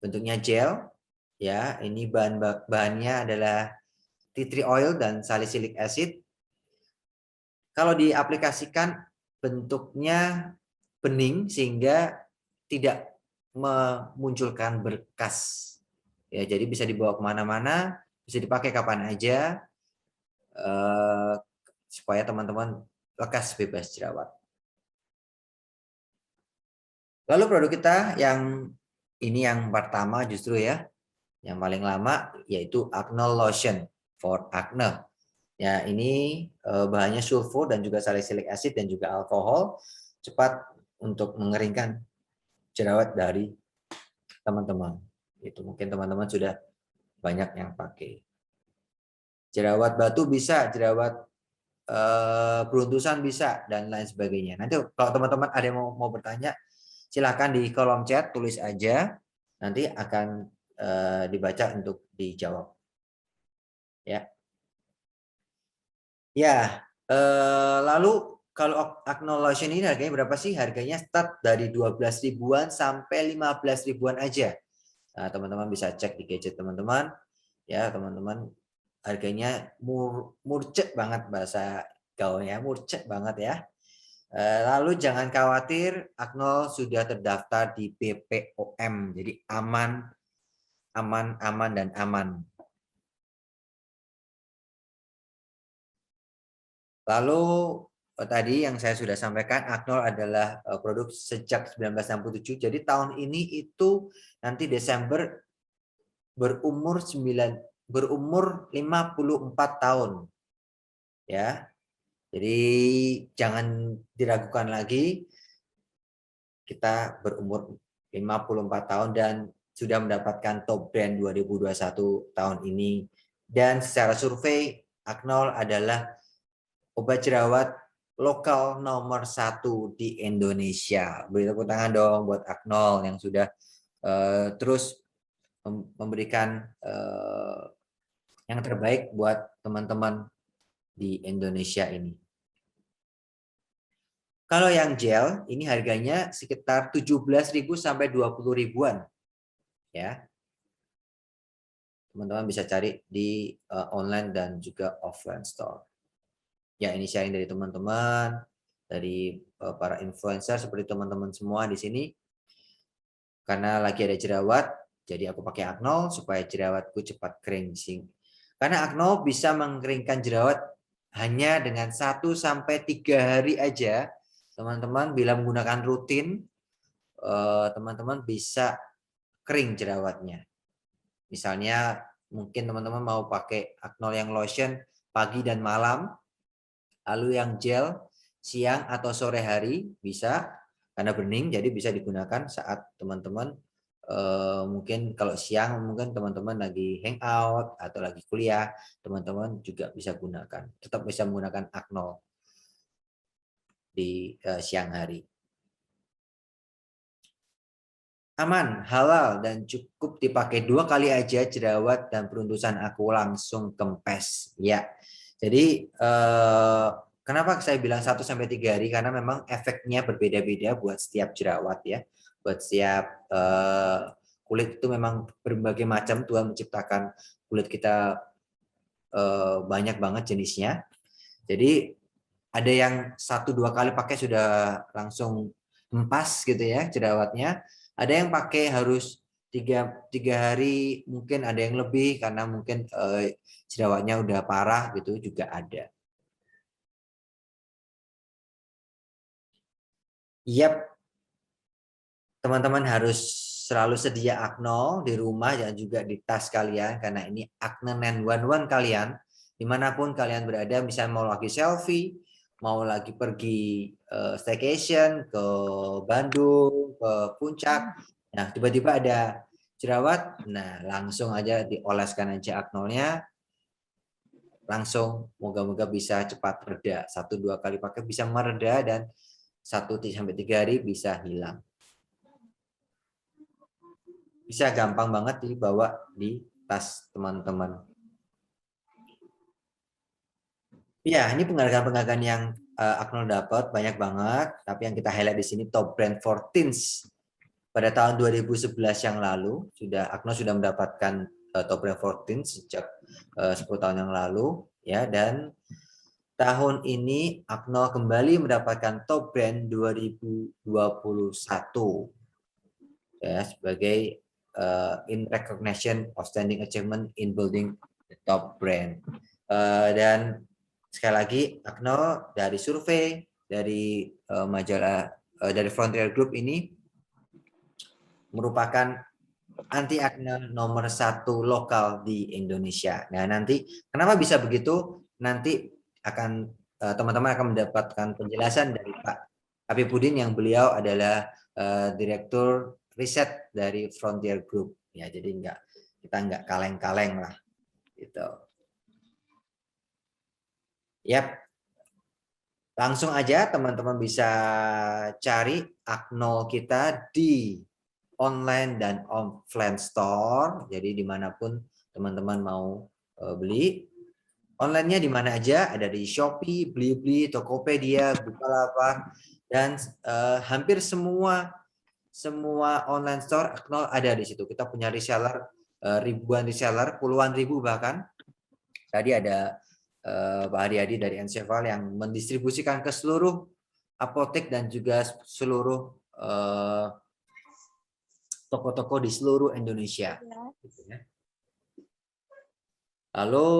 Bentuknya gel, ya. Ini bahannya adalah tea tree oil dan salicylic acid. Kalau diaplikasikan bentuknya bening sehingga tidak memunculkan berkas. Ya, jadi bisa dibawa kemana-mana, bisa dipakai kapan aja, supaya teman-teman lekas bebas jerawat. Lalu produk kita yang ini yang pertama justru ya, yang paling lama, yaitu Aknol Lotion for Acne. Ya, ini bahannya sulfur dan juga salicylic acid dan juga alkohol, cepat untuk mengeringkan jerawat dari teman-teman. Itu mungkin teman-teman sudah banyak yang pakai. Jerawat batu bisa, jerawat beruntusan bisa, dan lain sebagainya. Nanti kalau teman-teman ada yang mau bertanya, silahkan di kolom chat tulis aja, nanti akan dibaca untuk dijawab. Ya. Ya, lalu kalau Aknol Lotion ini harganya berapa sih? Harganya start dari 12 ribuan sampai 15 ribuan aja. Nah, teman-teman bisa cek di gadget teman-teman. Ya, teman-teman, harganya murcek banget, bahasa gaulnya murcek banget ya. Lalu jangan khawatir, Aknol sudah terdaftar di BPOM, jadi aman dan aman. Lalu tadi yang saya sudah sampaikan, Aknol adalah produk sejak 1967. Jadi tahun ini itu nanti Desember berumur 54 tahun. Ya. Jadi jangan diragukan lagi, kita berumur 54 tahun dan sudah mendapatkan top brand 2021 tahun ini. Dan secara survei, Aknol adalah obat jerawat lokal nomor 1 di Indonesia. Beri tepuk tangan dong buat Aknol yang sudah terus memberikan yang terbaik buat teman-teman di Indonesia ini. Kalau yang gel, ini harganya sekitar 17.000 sampai 20.000-an. Ya. Teman-teman bisa cari di online dan juga offline store. Ya, ini sharing dari teman-teman, dari para influencer seperti teman-teman semua di sini. Karena lagi ada jerawat, jadi aku pakai Aknol supaya jerawatku cepat kering. Karena Aknol bisa mengeringkan jerawat hanya dengan 1 sampai 3 hari aja. Teman-teman bila menggunakan rutin, teman-teman bisa kering jerawatnya. Misalnya mungkin teman-teman mau pakai Aknol yang lotion pagi dan malam, lalu yang gel siang atau sore hari bisa, karena bening jadi bisa digunakan saat teman-teman mungkin kalau siang mungkin teman-teman lagi hangout atau lagi kuliah, teman-teman juga bisa gunakan, tetap bisa menggunakan Aknol di siang hari. Aman, halal, dan cukup dipakai 2 kali aja jerawat dan beruntusan aku langsung kempes. Ya, jadi kenapa saya bilang 1 sampai 3 hari? Karena memang efeknya berbeda-beda buat setiap jerawat ya. Buat setiap kulit itu memang berbagai macam. Tuhan menciptakan kulit kita banyak banget jenisnya. Jadi ada yang 1-2 kali pakai sudah langsung empas gitu ya jerawatnya. Ada yang pakai harus 3 hari, mungkin ada yang lebih karena mungkin jerawatnya udah parah gitu juga ada. Yap, teman-teman harus selalu sedia Aknol di rumah dan juga di tas kalian karena ini Acne 911 kalian. Dimanapun kalian berada, misalnya mau lagi selfie, mau lagi pergi staycation ke Bandung, ke Puncak, nah tiba-tiba ada jerawat, nah langsung aja dioleskan aja Aknolnya, langsung moga-moga bisa cepat reda. 1-2 kali pakai bisa mereda dan 1 sampai 3 hari bisa hilang. Bisa gampang banget dibawa di tas teman-teman. Ya, ini penghargaan-penghargaan yang Aknol dapat banyak banget, tapi yang kita highlight di sini top brand for teens. Pada tahun 2011 yang lalu, Aknol sudah mendapatkan top brand for teens sejak 10 tahun yang lalu, ya. Dan tahun ini Aknol kembali mendapatkan top brand 2021, ya, sebagai in recognition of standing achievement in building the top brand. Dan sekali lagi, Aknol dari survei dari majalah dari Frontier Group ini merupakan anti akne nomor 1 lokal di Indonesia. Nah, nanti kenapa bisa begitu? Nanti akan teman-teman akan mendapatkan penjelasan dari Pak Habibudin yang beliau adalah direktur riset dari Frontier Group. Ya, jadi kita nggak kaleng-kaleng lah, gitu. Yap, langsung aja teman-teman bisa cari Aknol kita di online dan offline store. Jadi dimanapun teman-teman mau beli, online-nya di mana aja, ada di Shopee, Blibli, Tokopedia, Bukalapak, dan hampir semua online store Aknol ada di situ. Kita punya reseller, ribuan reseller, puluhan ribu bahkan. Tadi ada Pak Haryadi dari Enceval yang mendistribusikan ke seluruh apotek dan juga seluruh toko-toko di seluruh Indonesia. Lalu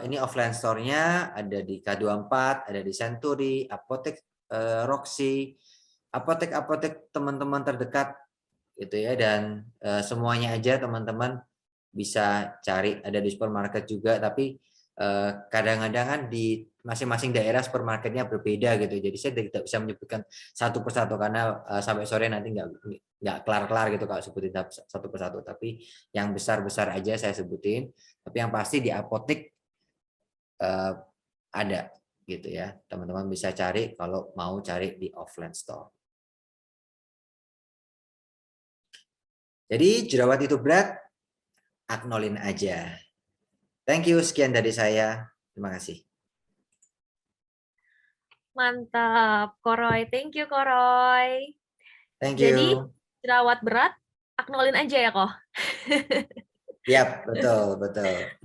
ini offline store-nya ada di K24, ada di Century, apotek Roxy, apotek-apotek teman-teman terdekat gitu ya, dan semuanya aja teman-teman bisa cari, ada di supermarket juga, tapi kadang-kadang kan di masing-masing daerah supermarketnya berbeda gitu. Jadi saya tidak bisa menyebutkan satu persatu karena sampai sore nanti nggak kelar-kelar gitu kalau sebutin satu persatu. Tapi yang besar-besar aja saya sebutin. Tapi yang pasti di apotek ada gitu ya. Teman-teman bisa cari kalau mau cari di offline store. Jadi jerawat itu berat, acknowledge aja. Thank you, sekian dari saya. Terima kasih. Mantap, Koroy. Thank you, Koroy. Thank Jadi, you. jerawat berat, acknowledge aja ya, kok. Yap, betul.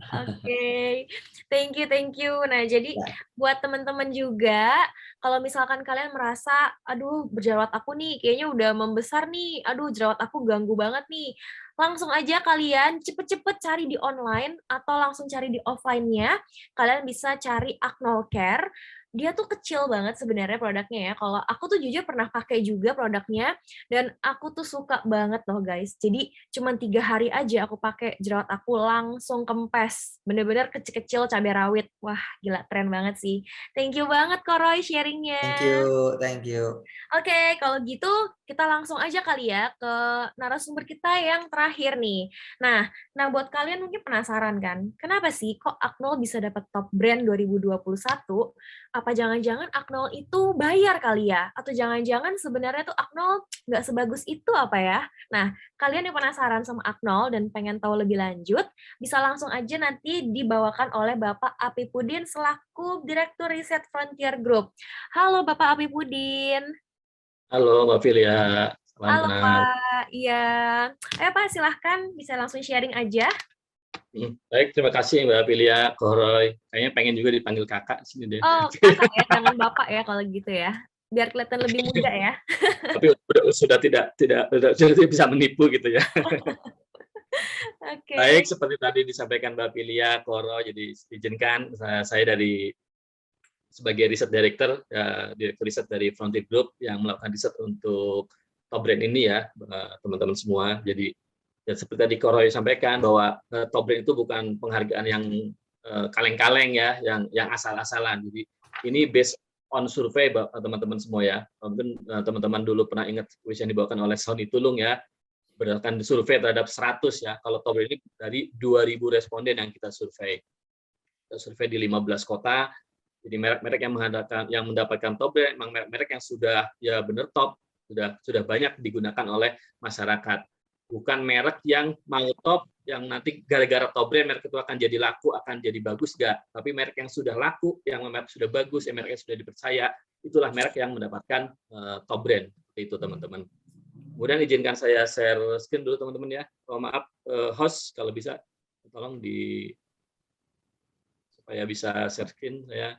Oke, thank you. Nah, jadi Ya. buat teman-teman juga, kalau misalkan kalian merasa, aduh berjerawat aku nih, kayaknya udah membesar nih, aduh jerawat aku ganggu banget nih, langsung aja kalian cepet-cepet cari di online atau langsung cari di offline-nya, kalian bisa cari Acnol Care. Dia tuh kecil banget sebenarnya produknya ya. Kalau aku tuh jujur pernah pakai juga produknya, dan aku tuh suka banget loh guys. Jadi cuma 3 hari aja aku pakai, jerawat aku langsung kempes. Bener-bener kecil-kecil cabai rawit. Wah, gila keren banget sih. Thank you banget Koroy sharingnya. Thank you. Oke, kalau gitu kita langsung aja kali ya ke narasumber kita yang terakhir nih. Nah buat kalian mungkin penasaran kan, kenapa sih kok Acnol bisa dapat top brand 2021? Apa jangan-jangan Acnol itu bayar kali ya? Atau jangan-jangan sebenarnya tuh Acnol nggak sebagus itu apa ya? Nah, kalian yang penasaran sama Acnol dan pengen tahu lebih lanjut, bisa langsung aja nanti dibawakan oleh Bapak Apipudin selaku Direktur Riset Frontier Group. Halo Bapak Apipudin. Halo Mbak Filia, salam Halo kenal. Pak, iya. Ayo Pak, silahkan bisa langsung sharing aja. Baik, terima kasih Mbak Filia, Koroy. Kayaknya pengen juga dipanggil kakak sini deh. Oh, kakak ya, jangan bapak ya kalau gitu ya. Biar kelihatan lebih muda ya. Tapi sudah tidak bisa menipu gitu ya. Oke. Baik, seperti tadi disampaikan Mbak Filia, Koroy, jadi izinkan saya sebagai riset director, direktur riset dari Frontier Group yang melakukan riset untuk top brand ini ya, teman-teman semua. Jadi dan seperti tadi Koroy sampaikan bahwa top brand itu bukan penghargaan yang kaleng-kaleng ya, yang asal-asalan. Jadi ini based on survei teman-teman semua ya. Mungkin teman-teman dulu pernah ingat kuis yang dibawakan oleh Sony Tulung ya, berdasarkan survei terhadap 100 ya. Kalau top brand ini dari 2.000 responden yang kita survei. Kita survei di 15 kota. Jadi merek-merek yang mendapatkan top brand memang merek-merek yang sudah ya benar top, sudah banyak digunakan oleh masyarakat. Bukan merek yang mau top, yang nanti gara-gara top brand merek itu akan jadi laku, akan jadi bagus, enggak. Tapi merek yang sudah laku, yang merek sudah bagus, yang merek yang sudah dipercaya, itulah merek yang mendapatkan top brand. Itu teman-teman. Kemudian izinkan saya share screen dulu teman-teman ya. Oh, maaf, host kalau bisa tolong supaya bisa share screen saya.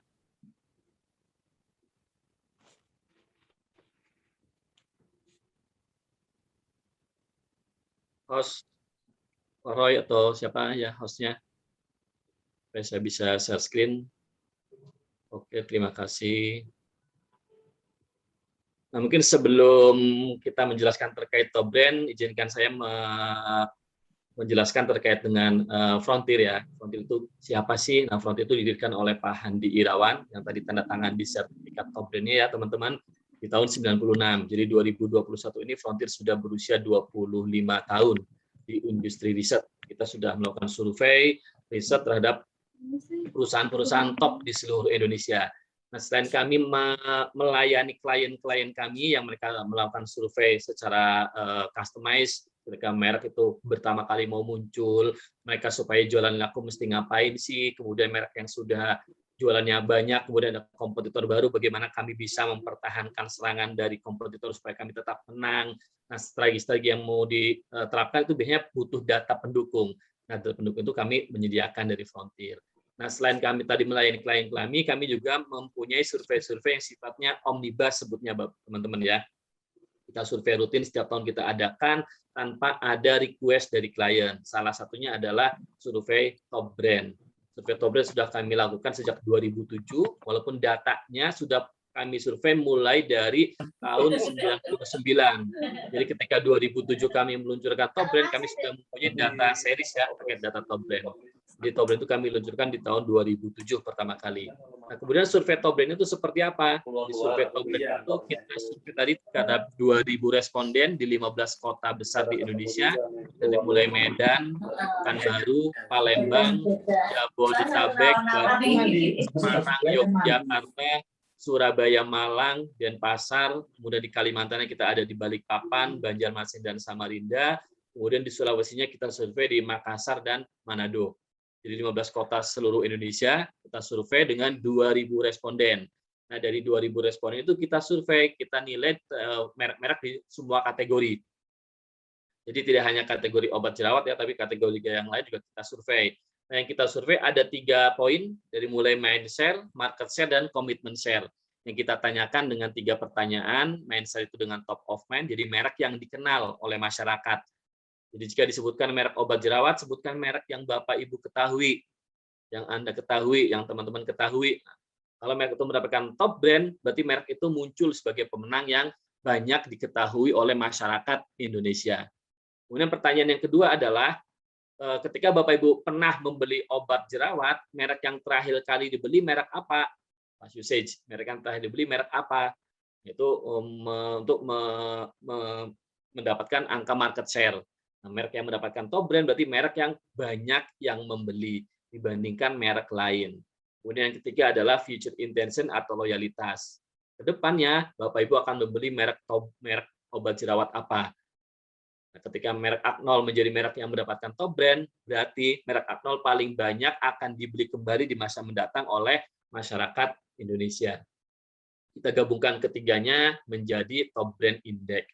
Host Roy atau siapa ya hostnya, supaya saya bisa share screen. Oke, terima kasih. Nah, mungkin sebelum kita menjelaskan terkait top brand, izinkan saya menjelaskan terkait dengan Frontier ya. Frontier itu siapa sih? Nah, Frontier itu didirikan oleh Pak Handi Irawan yang tadi tanda tangan di sertifikat top brand-nya ya, teman-teman, di tahun 96. Jadi 2021 ini Frontier sudah berusia 25 tahun di industri riset. Kita sudah melakukan survei riset terhadap perusahaan-perusahaan top di seluruh Indonesia. Nah, selain kami melayani klien-klien kami yang mereka melakukan survei secara customized, ketika merek itu pertama kali mau muncul, mereka supaya jualan laku mesti ngapain sih, kemudian merek yang sudah jualannya banyak, kemudian ada kompetitor baru, bagaimana kami bisa mempertahankan serangan dari kompetitor supaya kami tetap menang. Nah, strategi-strategi yang mau diterapkan itu biasanya butuh data pendukung. Nah, data pendukung itu kami menyediakan dari Frontier. Nah, selain kami tadi melayani klien kami juga mempunyai survei-survei yang sifatnya omnibus sebutnya teman-teman ya. Kita survei rutin setiap tahun kita adakan tanpa ada request dari klien. Salah satunya adalah survei top brand. Survei top brand sudah kami lakukan sejak 2007, walaupun datanya sudah kami survei mulai dari tahun 99. Jadi ketika 2007 kami meluncurkan top brand, kami sudah mempunyai data series ya terkait data top brand. Jadi top brand itu kami luncurkan di tahun 2007 pertama kali. Nah, kemudian survei top brand itu seperti apa? Di survei top brand itu kita survei tadi terhadap 2.000 responden di 15 kota besar di Indonesia, dari mulai Medan, Pekanbaru, Palembang, Jabodetabek, Bali, Semarang, Yogyakarta, Surabaya, Malang, Denpasar, kemudian di Kalimantan kita ada di Balikpapan, Banjarmasin, dan Samarinda. Kemudian di Sulawesinya kita survei di Makassar dan Manado. Jadi 15 kota seluruh Indonesia kita survei dengan 2.000 responden. Nah, dari 2.000 responden itu kita survei, kita nilai merek-merek di semua kategori. Jadi tidak hanya kategori obat jerawat ya, tapi kategori yang lain juga kita survei. Nah, yang kita survei ada 3 poin, dari mulai mind share, market share, dan commitment share. Yang kita tanyakan dengan 3 pertanyaan, mind share itu dengan top of mind, jadi merek yang dikenal oleh masyarakat. Jadi jika disebutkan merek obat jerawat, sebutkan merek yang Bapak Ibu ketahui, yang Anda ketahui, yang teman-teman ketahui. Nah, kalau merek itu mendapatkan top brand, berarti merek itu muncul sebagai pemenang yang banyak diketahui oleh masyarakat Indonesia. Kemudian pertanyaan yang kedua adalah, ketika Bapak Ibu pernah membeli obat jerawat, merek yang terakhir kali dibeli merek apa? Pas usage, merek yang terakhir dibeli merek apa? Itu untuk mendapatkan angka market share. Nah, merek yang mendapatkan top brand berarti merek yang banyak yang membeli dibandingkan merek lain. Kemudian yang ketiga adalah future intention atau loyalitas. Kedepannya Bapak Ibu akan membeli merek obat jerawat apa? Nah, ketika merek Aknol menjadi merek yang mendapatkan top brand, berarti merek Aknol paling banyak akan dibeli kembali di masa mendatang oleh masyarakat Indonesia. Kita gabungkan ketiganya menjadi top brand index.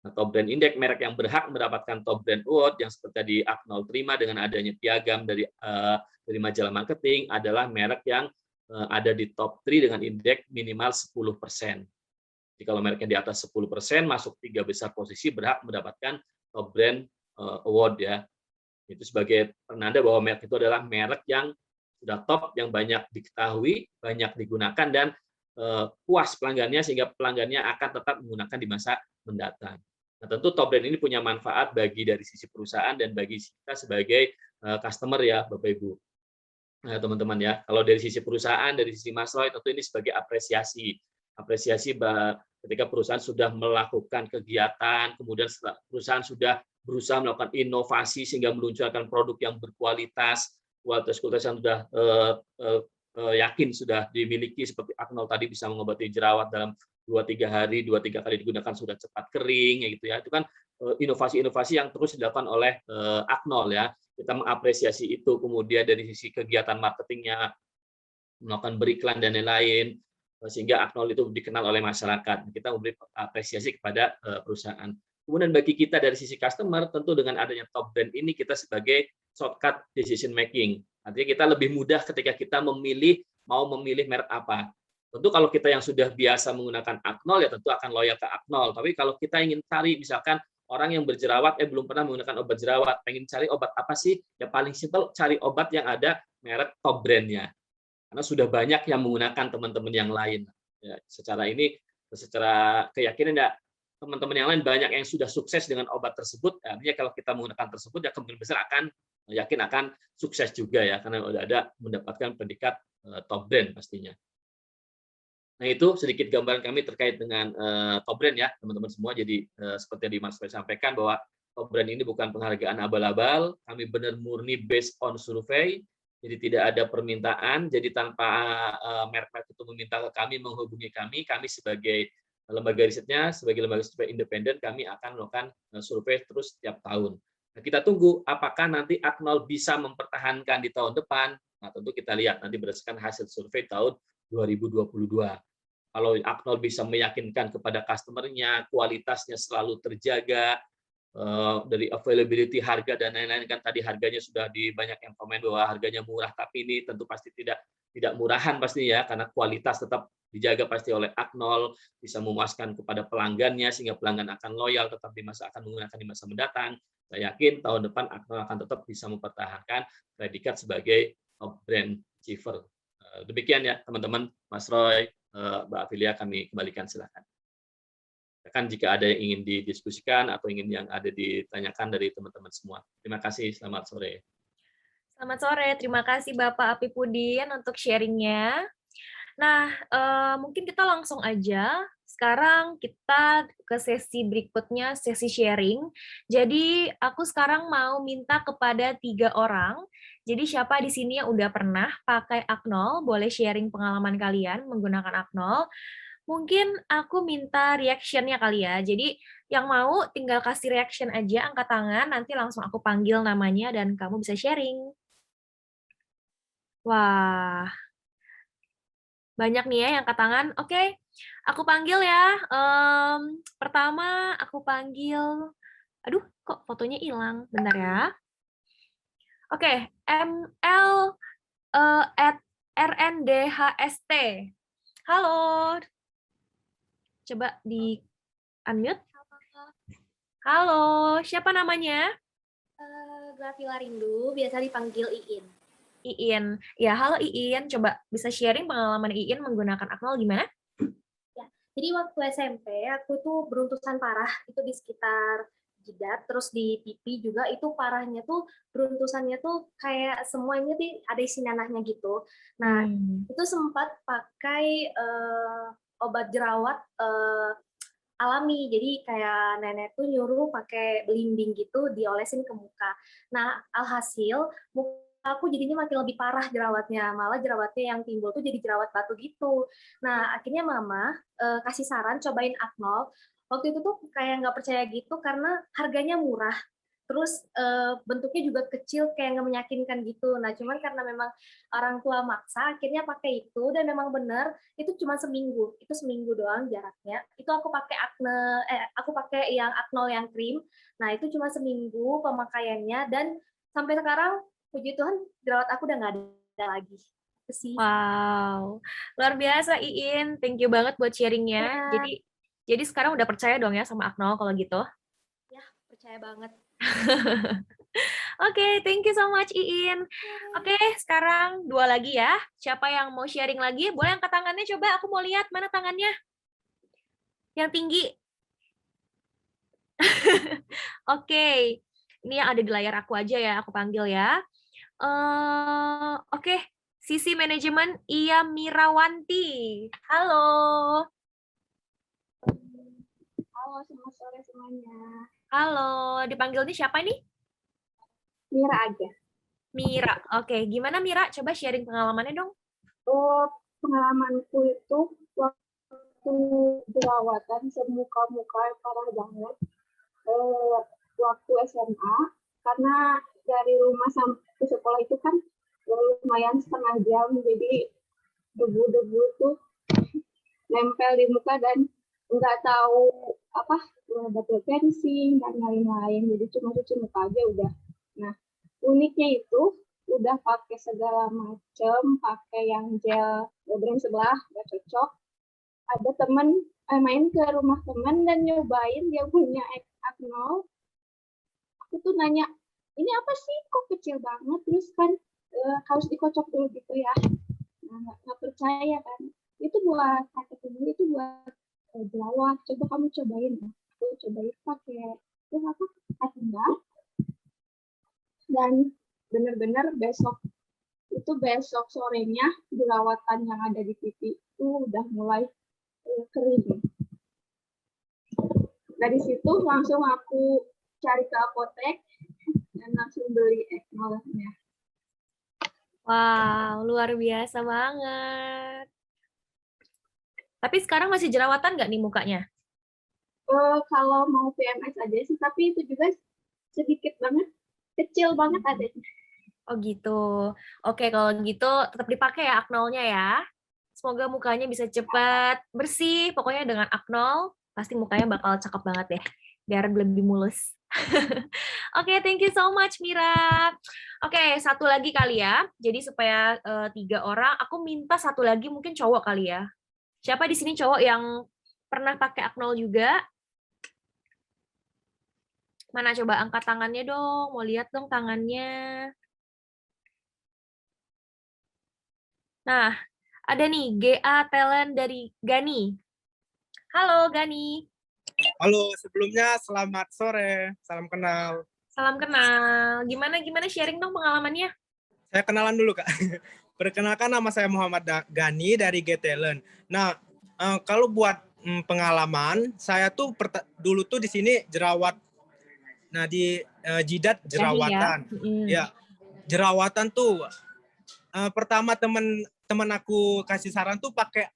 Nah, top brand index merek yang berhak mendapatkan top brand award yang seperti di Aknol terima dengan adanya piagam dari majalah marketing adalah merek yang ada di top 3 dengan indeks minimal 10%. Jadi kalau mereknya di atas 10% masuk 3 besar posisi berhak mendapatkan top brand award ya. Itu sebagai penanda bahwa merek itu adalah merek yang sudah top, yang banyak diketahui, banyak digunakan, dan puas pelanggannya sehingga pelanggannya akan tetap menggunakan di masa mendatang. Nah, tentu top brand ini punya manfaat bagi dari sisi perusahaan dan bagi kita sebagai customer ya, Bapak Ibu. Nah, teman-teman ya, kalau dari sisi perusahaan, dari sisi Mas Roy, tentu ini sebagai apresiasi ketika perusahaan sudah melakukan kegiatan, kemudian perusahaan sudah berusaha melakukan inovasi sehingga meluncurkan produk yang berkualitas, kualitas yang sudah yakin sudah dimiliki, seperti Aknol tadi bisa mengobati jerawat dalam 2-3 hari, 2-3 kali digunakan sudah cepat kering, gitu ya. Itu kan inovasi-inovasi yang terus dilakukan oleh Aknol ya. Kita mengapresiasi itu. Kemudian dari sisi kegiatan marketingnya, melakukan beriklan dan lain-lain, sehingga Aknol itu dikenal oleh masyarakat. Kita memberi apresiasi kepada perusahaan. Kemudian bagi kita dari sisi customer, tentu dengan adanya top brand ini kita sebagai shortcut decision making. Artinya kita lebih mudah ketika kita mau memilih merek apa. Tentu kalau kita yang sudah biasa menggunakan Aknol ya tentu akan loyal ke Aknol. Tapi kalau kita ingin cari misalkan orang yang berjerawat belum pernah menggunakan obat jerawat, pengen cari obat apa sih? Ya paling simpel cari obat yang ada merek top brand-nya. Karena sudah banyak yang menggunakan teman-teman yang lain. Ya, secara keyakinan ya teman-teman yang lain banyak yang sudah sukses dengan obat tersebut. Artinya kalau kita menggunakan tersebut ya kemungkinan besar akan sukses juga ya karena sudah ada mendapatkan predikat top brand pastinya. Nah, itu sedikit gambaran kami terkait dengan top brand ya, teman-teman semua. Jadi seperti yang Mas Roy sampaikan bahwa top brand ini bukan penghargaan abal-abal, kami benar murni based on survei. Jadi tidak ada permintaan, jadi tanpa merek-merek itu meminta ke kami, menghubungi kami sebagai lembaga risetnya, sebagai lembaga survei independen, kami akan melakukan survei terus setiap tahun. Nah, kita tunggu apakah nanti Aknol bisa mempertahankan di tahun depan. Nah, tentu kita lihat nanti berdasarkan hasil survei tahun 2022. Kalau Aknol bisa meyakinkan kepada customer-nya, kualitasnya selalu terjaga, dari availability harga dan lain-lain, kan tadi harganya sudah banyak yang komen bahwa harganya murah, tapi ini tentu pasti tidak murahan pasti ya, karena kualitas tetap dijaga pasti oleh Aknol, bisa memuaskan kepada pelanggannya sehingga pelanggan akan loyal, tetap akan menggunakan di masa mendatang. Saya yakin tahun depan Aknol akan tetap bisa mempertahankan predikat sebagai top brand achiever. Demikian ya teman-teman, Mas Roy, Mbak Afilia, kami kembalikan silakan. Kan jika ada yang ingin didiskusikan atau ingin yang ada ditanyakan dari teman-teman semua. Terima kasih, selamat sore. Selamat sore, terima kasih Bapak Apipudin untuk sharingnya. Nah, mungkin kita langsung aja. Sekarang kita ke sesi berikutnya, sesi sharing. Jadi, aku sekarang mau minta kepada 3 orang. Jadi, siapa di sini yang udah pernah pakai Aknol, boleh sharing pengalaman kalian menggunakan Aknol. Mungkin aku minta reaction-nya kali ya. Jadi, yang mau tinggal kasih reaction aja, angkat tangan, nanti langsung aku panggil namanya dan kamu bisa sharing. Wah, banyak nih ya yang angkat tangan. Oke, aku panggil ya. Pertama aku panggil, aduh kok fotonya hilang, bentar ya. Oke, ML at RNDHST. Halo, coba di unmute. Halo, siapa namanya? Gravila Rindu, biasa dipanggil Iin. Iin. Ya, halo Iin. Coba bisa sharing pengalaman Iin menggunakan Aknol gimana? Ya, jadi waktu SMP aku tuh beruntusan parah itu di sekitar jidat, terus di pipi juga itu parahnya tuh beruntusannya tuh kayak semuanya tuh ada isi nanahnya gitu. Nah, itu sempat pakai obat jerawat alami, jadi kayak nenek tuh nyuruh pakai belimbing gitu diolesin ke muka. Nah, alhasil muka aku jadinya makin lebih parah jerawatnya, malah jerawatnya yang timbul tuh jadi jerawat batu gitu. Nah, akhirnya mama kasih saran cobain Aknol. Waktu itu tuh kayak nggak percaya gitu karena harganya murah. Terus bentuknya juga kecil kayak nggak meyakinkan gitu. Nah, cuman karena memang orang tua maksa, akhirnya pakai itu dan memang benar itu cuma seminggu. Itu seminggu doang jaraknya. Itu aku pakai aku pakai yang Aknol yang krim. Nah, itu cuma seminggu pemakaiannya dan sampai sekarang puji Tuhan jerawat aku udah nggak ada lagi. Itu sih. Wow, luar biasa Iin. Thank you banget buat sharingnya. Ya, Jadi sekarang udah percaya dong ya sama Aknol kalau gitu. ya percaya banget. Oke, thank you so much Iin. Oke, sekarang 2 lagi ya. Siapa yang mau sharing lagi? Boleh angkat tangannya coba, aku mau lihat mana tangannya. Yang tinggi. Oke, ini yang ada di layar aku aja ya, aku panggil ya. Oke, sisi manajemen Iya Mirawanti. Halo. Halo, selamat sore semuanya. Halo, dipanggil nih siapa nih? Mira aja. Mira. Oke, gimana Mira? Coba sharing pengalamannya dong. Oh, pengalamanku itu waktu jerawatan semuka-muka parah banget. Waktu SMA, karena dari rumah sampai sekolah itu kan lumayan setengah jam, jadi debu-debu tuh nempel di muka dan nggak tahu apa batu tensing dan lain-lain, jadi cuma cuci muka aja udah. Nah, uniknya itu udah pakai segala macam, pakai yang gel brand sebelah nggak cocok. Ada temen main ke rumah temen dan nyobain, dia punya Aknol. Aku tuh nanya, ini apa sih kok kecil banget, terus kan harus dikocok dulu gitu ya. Nah, nggak percaya kan, itu buat kata tubuh, itu buat jerawat, coba kamu cobain ya. Aku cobain pakai itu apa, Atinda, dan benar-benar besok sorenya jerawatan yang ada di pipi itu udah mulai kering. Dari situ langsung aku cari ke apotek dan langsung beli Aknolnya. Wow, luar biasa banget. Tapi sekarang masih jerawatan nggak nih mukanya? Kalau mau PMS aja sih, tapi itu juga sedikit banget, kecil banget adanya. Oh gitu. Oke, kalau gitu tetap dipakai ya Aknolnya ya. Semoga mukanya bisa cepat bersih. Pokoknya dengan Aknol, pasti mukanya bakal cakep banget deh. Biar lebih mulus. Oke, thank you so much Mira. Oke, satu lagi kali ya. Jadi supaya 3 orang, aku minta satu lagi mungkin cowok kali ya. Siapa di sini cowok yang pernah pakai Aknol juga? Mana coba angkat tangannya dong. Mau lihat dong tangannya. Nah, ada nih GA Talent dari Gani. Halo Gani. Halo, sebelumnya selamat sore. Salam kenal. Salam kenal. Gimana sharing dong pengalamannya? Saya kenalan dulu, Kak. Perkenalkan, nama saya Muhammad Gani dari G-Talent. Nah, kalau buat pengalaman, saya tuh dulu tuh di sini jerawat. Nah, di jidat jerawatan. Ya, jerawatan tuh pertama teman aku kasih saran tuh pakai,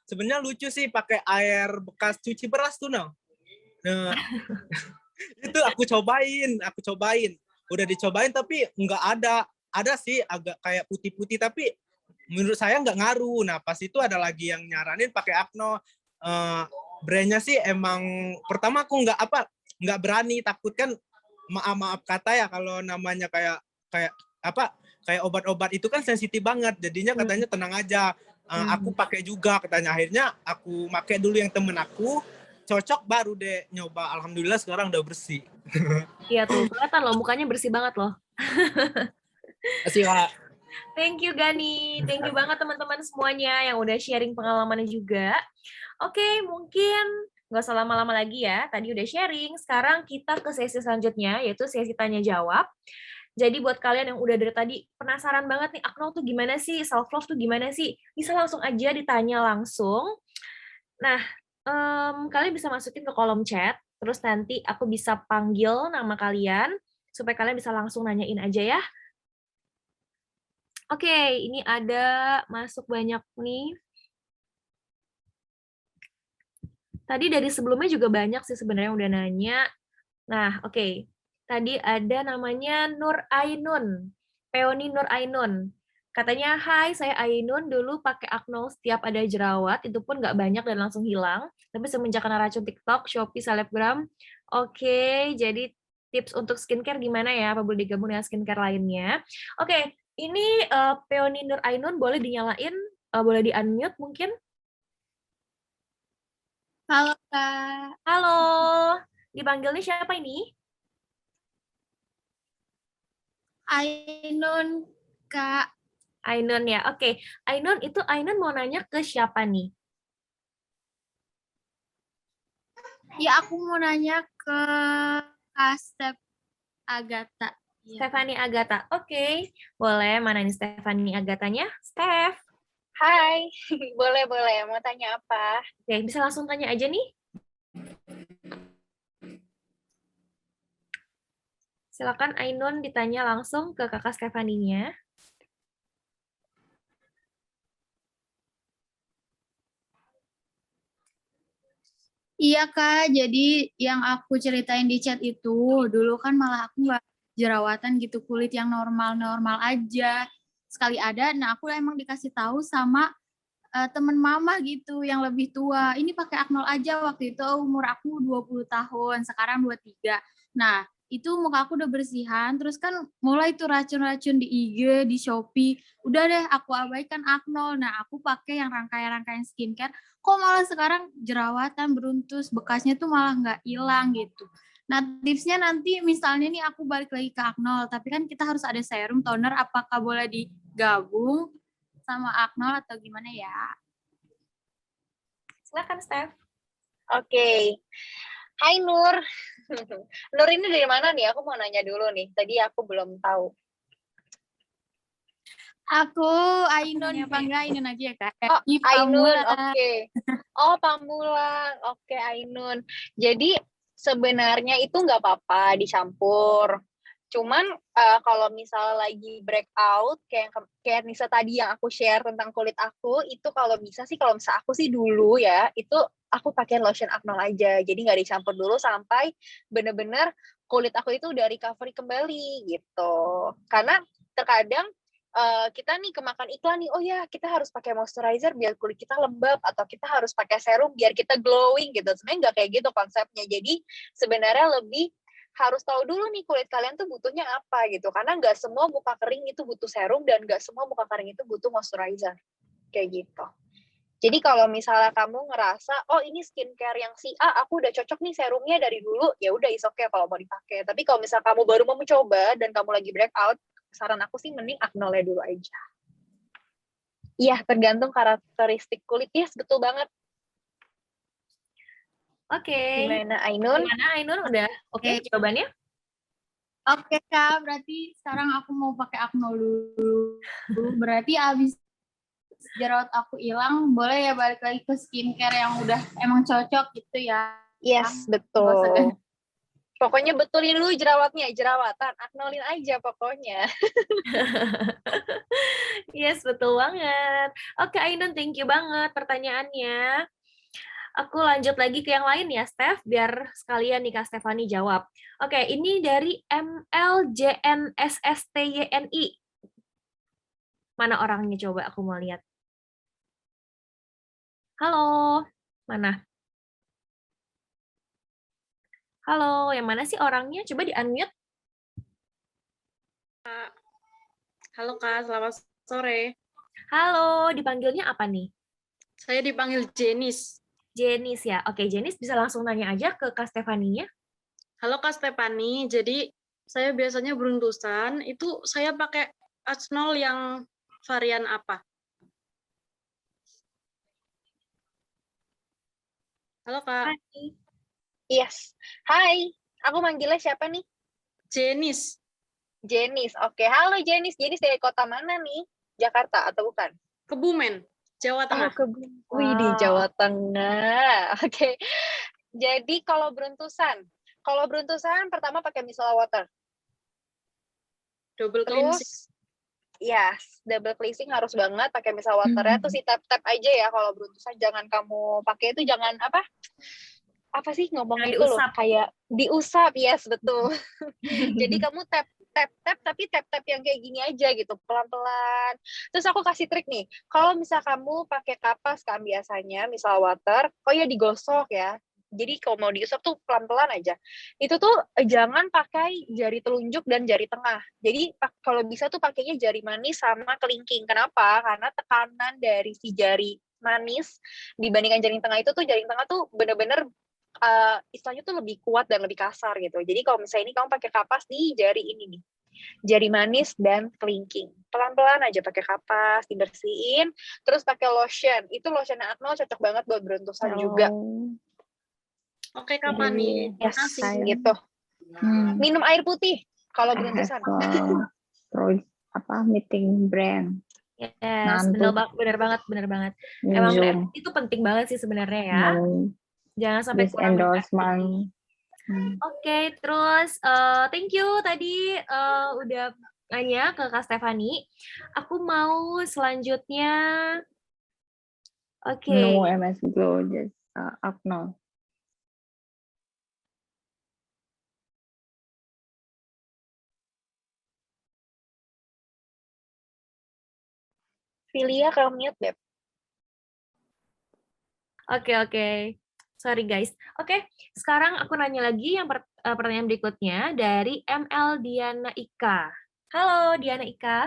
sebenarnya lucu sih, pakai air bekas cuci beras tuh, Nah, itu aku cobain. Udah dicobain tapi nggak ada sih agak kayak putih-putih, tapi menurut saya nggak ngaruh. Nah, pas itu ada lagi yang nyaranin pakai Acno. Brandnya sih emang pertama aku nggak berani, takut kan, maaf kata ya, kalau namanya kayak obat-obat itu kan sensitif banget, jadinya katanya tenang aja. Aku pakai juga katanya. Akhirnya aku pakai dulu yang temen aku, cocok, baru deh nyoba. Alhamdulillah sekarang udah bersih. Iya tuh, kelihatan loh, mukanya bersih banget loh. Makasih, Kak. Thank you Gani, thank you banget teman-teman semuanya yang udah sharing pengalamannya juga. Oke, mungkin nggak usah lama-lama lagi ya, tadi udah sharing, sekarang kita ke sesi selanjutnya, yaitu sesi tanya-jawab. Jadi buat kalian yang udah dari tadi penasaran banget nih, Aknol tuh gimana sih, self-love tuh gimana sih, bisa langsung aja ditanya langsung. Nah, kalian bisa masukin ke kolom chat, terus nanti aku bisa panggil nama kalian, supaya kalian bisa langsung nanyain aja ya. Oke, ini ada masuk banyak nih. Tadi dari sebelumnya juga banyak sih sebenarnya udah nanya. Nah, oke. Tadi ada namanya Nur Ainun. Peoni Nur Ainun. Katanya, hai, saya Ainun, dulu pakai Acno setiap ada jerawat, itu pun nggak banyak dan langsung hilang. Tapi semenjak kena racun TikTok, Shopee, Selebgram, oke, jadi tips untuk skincare gimana ya? Apa boleh digabung dengan skincare lainnya? Oke, ini Peoni Nur Ainun boleh dinyalain, boleh di-unmute mungkin? Halo, Kak. Halo, dipanggilnya siapa ini? Ainun, Kak. Ainun ya, oke. Ainun, itu Ainun mau nanya ke siapa nih? Ya, aku mau nanya ke Kak Step Agatha. Stephanie Agatha, oke. Boleh, mana nih Stephanie Agatanya? Steph. Hai, boleh, mau tanya apa? Oke, bisa langsung tanya aja nih. Silakan Ainun ditanya langsung ke kakak Stephanie-nya. Iya, Kak. Jadi yang aku ceritain di chat itu, dulu kan malah aku nggak jerawatan gitu, kulit yang normal-normal aja. Sekali ada, nah aku emang dikasih tahu sama temen mama gitu yang lebih tua. Ini pakai Acnol aja, waktu itu umur aku 20 tahun, sekarang 23. Nah, itu muka aku udah bersihan, terus kan mulai tuh racun-racun di IG, di Shopee. Udah deh aku abaikan Acnol. Nah, aku pakai yang rangkaian-rangkaian skincare. Kok malah sekarang jerawatan, beruntus, bekasnya tuh malah nggak hilang gitu. Nah, tipsnya nanti misalnya nih aku balik lagi ke Acnol, tapi kan kita harus ada serum, toner, apakah boleh digabung sama Acnol atau gimana ya? Silakan, Steph. Oke. Hai Nur. Nur ini dari mana nih? Aku mau nanya dulu nih. Tadi aku belum tahu. Aku Ainun, panggil Ainun aja ya, Kak. Oh, Ainun, oke. Oh, Pamulang. Oke, Ainun. Jadi sebenarnya itu nggak apa-apa dicampur. Cuman kalau misalnya lagi breakout kayak Nisa tadi yang aku share tentang kulit aku, itu kalau bisa sih, kalau misalnya aku sih dulu ya, itu aku pakai lotion Acnol aja. Jadi nggak dicampur dulu sampai bener-bener kulit aku itu udah recovery kembali gitu. Karena terkadang kita nih kemakan iklan nih, oh ya kita harus pakai moisturizer biar kulit kita lembab, atau kita harus pakai serum biar kita glowing gitu. Sebenarnya nggak kayak gitu konsepnya. Jadi sebenarnya lebih harus tahu dulu nih kulit kalian tuh butuhnya apa gitu, karena nggak semua muka kering itu butuh serum dan nggak semua muka kering itu butuh moisturizer kayak gitu. Jadi kalau misalnya kamu ngerasa oh ini skincare yang si A aku udah cocok nih serumnya dari dulu, ya udah is okay kalau mau dipakai. Tapi kalau misalnya kamu baru mau mencoba dan kamu lagi breakout, saran aku sih mending Acnol dulu aja. Iya, tergantung karakteristik kulit. Yes, betul banget. Oke. Gimana Ainun? Gimana Ainun? Udah oke jawabannya? Oke Kak, berarti sekarang aku mau pakai Akno dulu. Berarti abis jerawat aku hilang, boleh ya balik lagi ke skincare yang udah emang cocok gitu ya. Yes, Nggak usah betul. Pokoknya betulin dulu jerawatnya, jerawatan. Aknolin aja pokoknya. Yes, betul banget. Oke, Ainun, thank you banget pertanyaannya. Aku lanjut lagi ke yang lain ya, Steph, biar sekalian nih Kak Stefani jawab. Oke, ini dari MLJNSSTYNI. Mana orangnya coba aku mau lihat. Halo, mana? Halo, yang mana sih orangnya? Coba di-unmute. Halo Kak, selamat sore. Halo, dipanggilnya apa nih? Saya dipanggil Jenis. Jenis ya. Oke, Jenis bisa langsung nanya aja ke Kak Stefaninya. Halo Kak Stefani, jadi saya biasanya beruntusan, itu saya pakai Asnol yang varian apa? Halo Kak. Hai. Yes. Hai, aku manggilnya siapa nih? Jenis. Jenis. Oke, halo Jenis. Jenis dari kota mana nih? Jakarta atau bukan? Kebumen, Jawa Tengah. Wih, di Jawa Tengah. Oke. Jadi kalau beruntusan pertama pakai micellar water. Double cleansing. Terus, yes, double cleansing harus banget pakai micellar water-nya. Terus tap-tap aja ya kalau beruntusan. Jangan kamu pakai itu, jangan apa sih ngomongnya itu loh, kayak diusap, yes, betul. Jadi kamu tap tapi tap yang kayak gini aja gitu, pelan-pelan. Terus aku kasih trik nih, kalau misal kamu pakai kapas kan biasanya, misal water, ya digosok ya. Jadi kalau mau diusap tuh pelan-pelan aja. Itu tuh jangan pakai jari telunjuk dan jari tengah. Jadi kalau bisa tuh pakainya jari manis sama kelingking. Kenapa? Karena tekanan dari si jari manis dibandingkan jari tengah itu tuh jari tengah tuh bener-bener istilahnya tuh lebih kuat dan lebih kasar gitu. Jadi kalau misalnya ini kamu pakai kapas di jari ini nih, jari manis dan kelingking, pelan-pelan aja pakai kapas, dibersihin, terus pakai lotion. Itu lotion Akno cocok banget buat beruntusan juga. Oke, kapan nih? Yes, gitu. Minum air putih kalau beruntusan. Terus meeting brand. Yes, bener banget. Emang itu penting banget sih sebenarnya ya. Jangan sampai kurang endorsement. Oke, terus thank you tadi udah nanya ke Kak Stefani. Aku mau selanjutnya. Oke. No MS Glow, just Akno. Filia kalau mute, Beb. Oke. Sorry guys. Oke, sekarang aku nanya lagi yang pertanyaan berikutnya dari ML Diana Ika. Halo Diana Ika.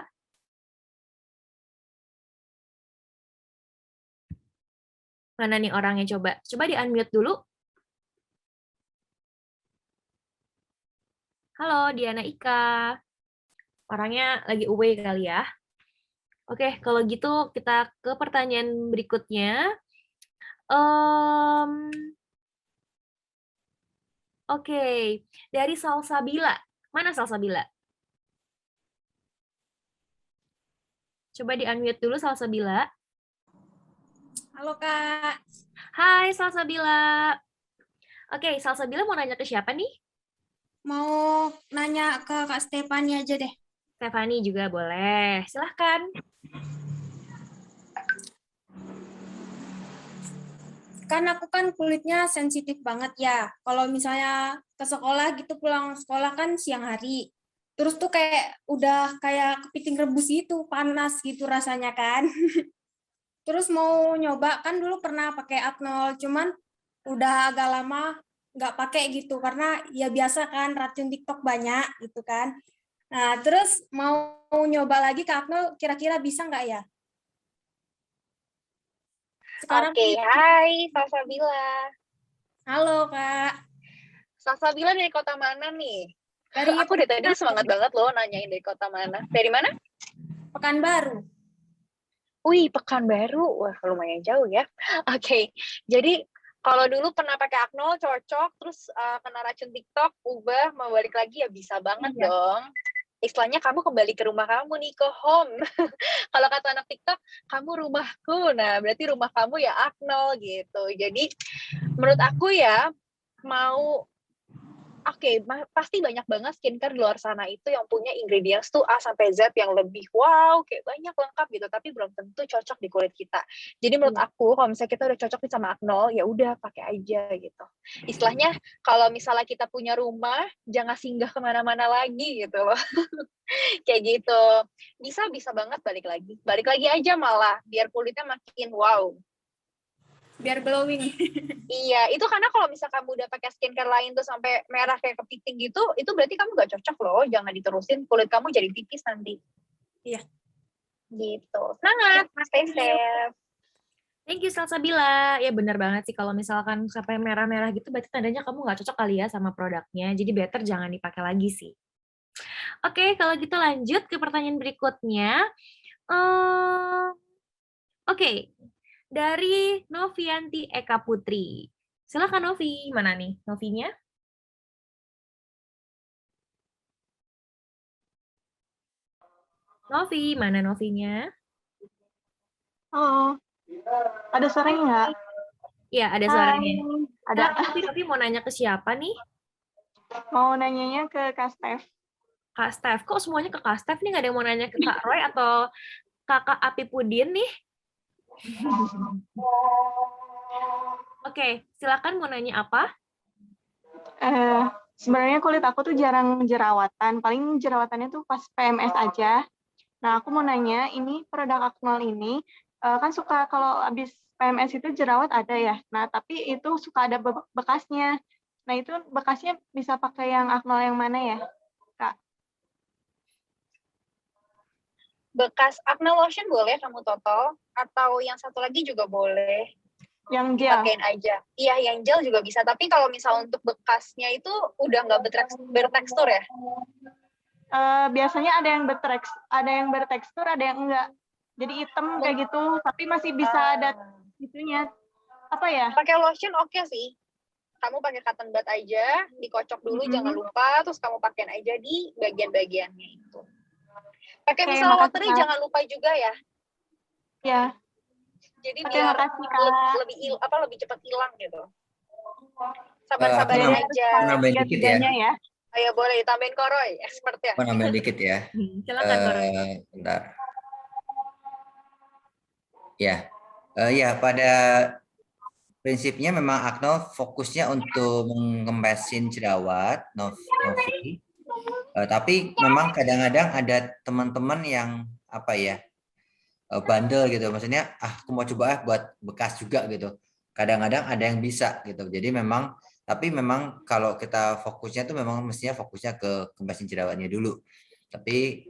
Mana nih orangnya coba? Coba di-unmute dulu. Halo Diana Ika. Orangnya lagi away kali ya. Oke, kalau gitu kita ke pertanyaan berikutnya. Oke, dari Salsabila. Mana Salsabila? Coba di-unmute dulu Salsabila. Halo Kak. Hai Salsabila. Oke, Salsabila mau nanya ke siapa nih? Mau nanya ke Kak Stefani aja deh. Stefani juga boleh. Silahkan. Kan aku kan kulitnya sensitif banget ya. Kalau misalnya ke sekolah gitu, pulang sekolah kan siang hari. Terus tuh kayak udah kayak kepiting rebus gitu, panas gitu rasanya kan. Terus mau nyoba, kan dulu pernah pakai Aknol, cuman udah agak lama nggak pakai gitu, karena ya biasa kan racun TikTok banyak gitu kan. Nah, terus mau nyoba lagi ke Aknol, kira-kira bisa nggak ya? Oke, hai Salsabila. Halo Kak. Salsabila dari kota mana nih? Dari aku dari tadi semangat banget loh nanyain dari kota mana. Dari mana? Pekanbaru. Wih, Pekanbaru. Wah, lumayan jauh ya. Oke. Jadi Kalau dulu pernah pakai Aknol cocok, terus kena racun TikTok, ubah, mau balik lagi ya bisa banget dong. Istilahnya kamu kembali ke rumah kamu nih, ke home. Kalau kata anak TikTok, kamu rumahku. Nah, berarti rumah kamu ya Aknol gitu. Jadi menurut aku ya, pasti banyak banget skincare di luar sana itu yang punya ingredients tuh A sampai Z yang lebih wow, kayak banyak lengkap gitu, tapi belum tentu cocok di kulit kita. Jadi menurut aku kalau misalnya kita udah cocok nih sama Aknol, ya udah pakai aja gitu. Istilahnya kalau misalnya kita punya rumah, jangan singgah kemana-mana lagi gitu loh. Kayak gitu. Bisa banget balik lagi aja malah biar kulitnya makin wow. Biar glowing. Iya, itu karena kalau misal kamu udah pakai skincare lain tuh sampai merah kayak kepiting gitu, itu berarti kamu gak cocok loh, jangan diterusin, kulit kamu jadi tipis nanti. Iya. Gitu. Semangat, stay safe. Thank you Salsabila. Ya benar banget sih kalau misalkan sampai merah-merah gitu berarti tandanya kamu nggak cocok kali ya sama produknya. Jadi better jangan dipakai lagi sih. Oke, kalau gitu lanjut ke pertanyaan berikutnya. Oke, dari Novianti Eka Putri. Silakan Novi, mana nih Novinya? Novi, mana Novinya? Oh, ada suaranya nggak? Iya, ada suaranya. Ada. Novi mau nanya ke siapa nih? Mau nanyanya ke Kak Steph. Kak Steph, kok semuanya ke Kak Steph nih? Nggak ada yang mau nanya ke Kak Roy atau Kakak Api Pudin nih? Oke, silakan mau nanya apa? Sebenarnya kulit aku tuh jarang jerawatan, paling jerawatannya tuh pas PMS aja. Nah, aku mau nanya, ini produk Aknol ini kan suka kalau habis PMS itu jerawat ada ya. Nah, tapi itu suka ada bekasnya. Nah, itu bekasnya bisa pakai yang Aknol yang mana ya, Kak? Bekas Acne lotion boleh kamu total, atau yang satu lagi juga boleh. Yang gel? Pakein aja. Iya, yang gel juga bisa. Tapi kalau misal untuk bekasnya itu udah nggak bertekstur ya? Biasanya ada yang bertekstur, ada yang enggak. Jadi hitam kayak gitu, tapi masih bisa ada itunya. Apa ya? Pakai lotion oke sih. Kamu pakai cotton bud aja, dikocok dulu jangan lupa, terus kamu pakein aja di bagian-bagiannya itu. Pakai micellar water jangan lupa juga ya. Ya. Jadi biar lebih cepat hilang gitu. Sabar-sabarin aja. Nambahin dikit ya. Ayo boleh ditambahin Koroy, expert ya. Nambahin dikit ya. Silakan Koroy. Bentar. Ya. Ya, pada prinsipnya memang Aknol fokusnya untuk mengembesin jerawat, Novi. Tapi memang kadang-kadang ada teman-teman yang bandel gitu, maksudnya aku mau coba buat bekas juga gitu. Kadang-kadang ada yang bisa gitu. Jadi memang kalau kita fokusnya tuh memang mestinya fokusnya ke kembesin jerawatnya dulu. Tapi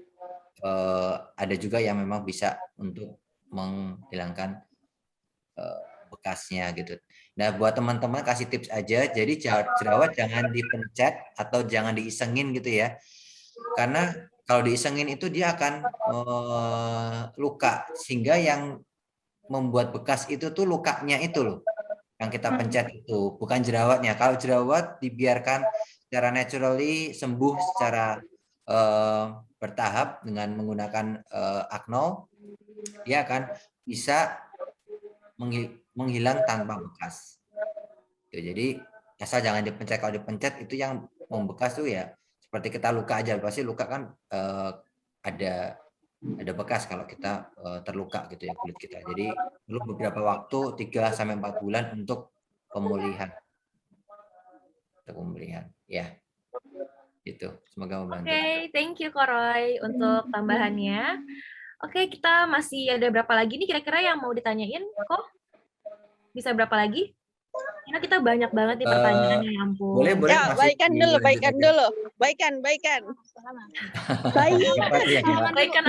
ada juga yang memang bisa untuk menghilangkan bekasnya gitu. Nah, buat teman-teman kasih tips aja. Jadi jerawat jangan dipencet atau jangan diisengin gitu ya. Karena kalau diisengin itu dia akan luka, sehingga yang membuat bekas itu tuh lukanya itu loh. Yang kita pencet itu, bukan jerawatnya. Kalau jerawat dibiarkan secara naturally sembuh secara bertahap dengan menggunakan Aknol, dia akan bisa menghilang tanpa bekas. Jadi asal jangan dipencet. Kalau dipencet itu yang membekas tuh ya seperti kita luka aja. Pasti luka kan ada bekas kalau kita terluka gitu ya kulit kita. Jadi perlu beberapa waktu 3-4 bulan untuk pemulihan. Ya. Gitu. Semoga membantu. Oke, thank you Koroy untuk tambahannya. Oke, kita masih ada berapa lagi nih kira-kira yang mau ditanyain? Kok bisa berapa lagi? Karena kita banyak banget nih pertanyaannya, ya ampun. Boleh. Ya, baikan dulu. Baikan. Baikan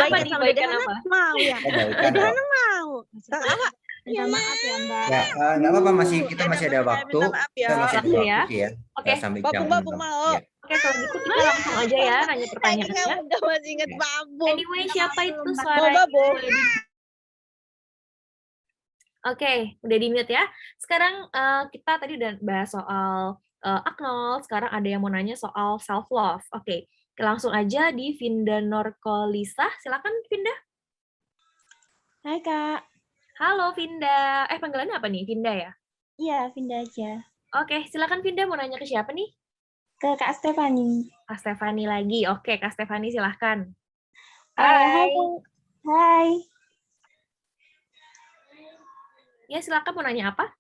apa nih? Baikan apa? Mau ya. Bagaimana mau? Apa? Minta maaf ya, Mbak. Ya, nggak apa-apa, kita masih ada waktu. Kita masih ada waktu ya. Oke. Sampai jam 6. Babung mau. Oke, kalau gitu kita langsung aja ya nanya pertanyaannya. Udah masih inget babung. Anyway, siapa itu suaranya? Oke, udah di-mute ya. Sekarang kita tadi udah bahas soal Aknol, sekarang ada yang mau nanya soal self love. Oke, langsung aja di Vinda Norkolisa. Silakan Vinda. Hai Kak. Halo Vinda. Panggilannya apa nih? Vinda ya? Iya, Vinda aja. Oke, silakan Vinda mau nanya ke siapa nih? Ke Kak Stefani. Kak Stefani lagi. Oke, Kak Stefani silahkan. Hai. Hai. Ya, silakan mau nanya apa?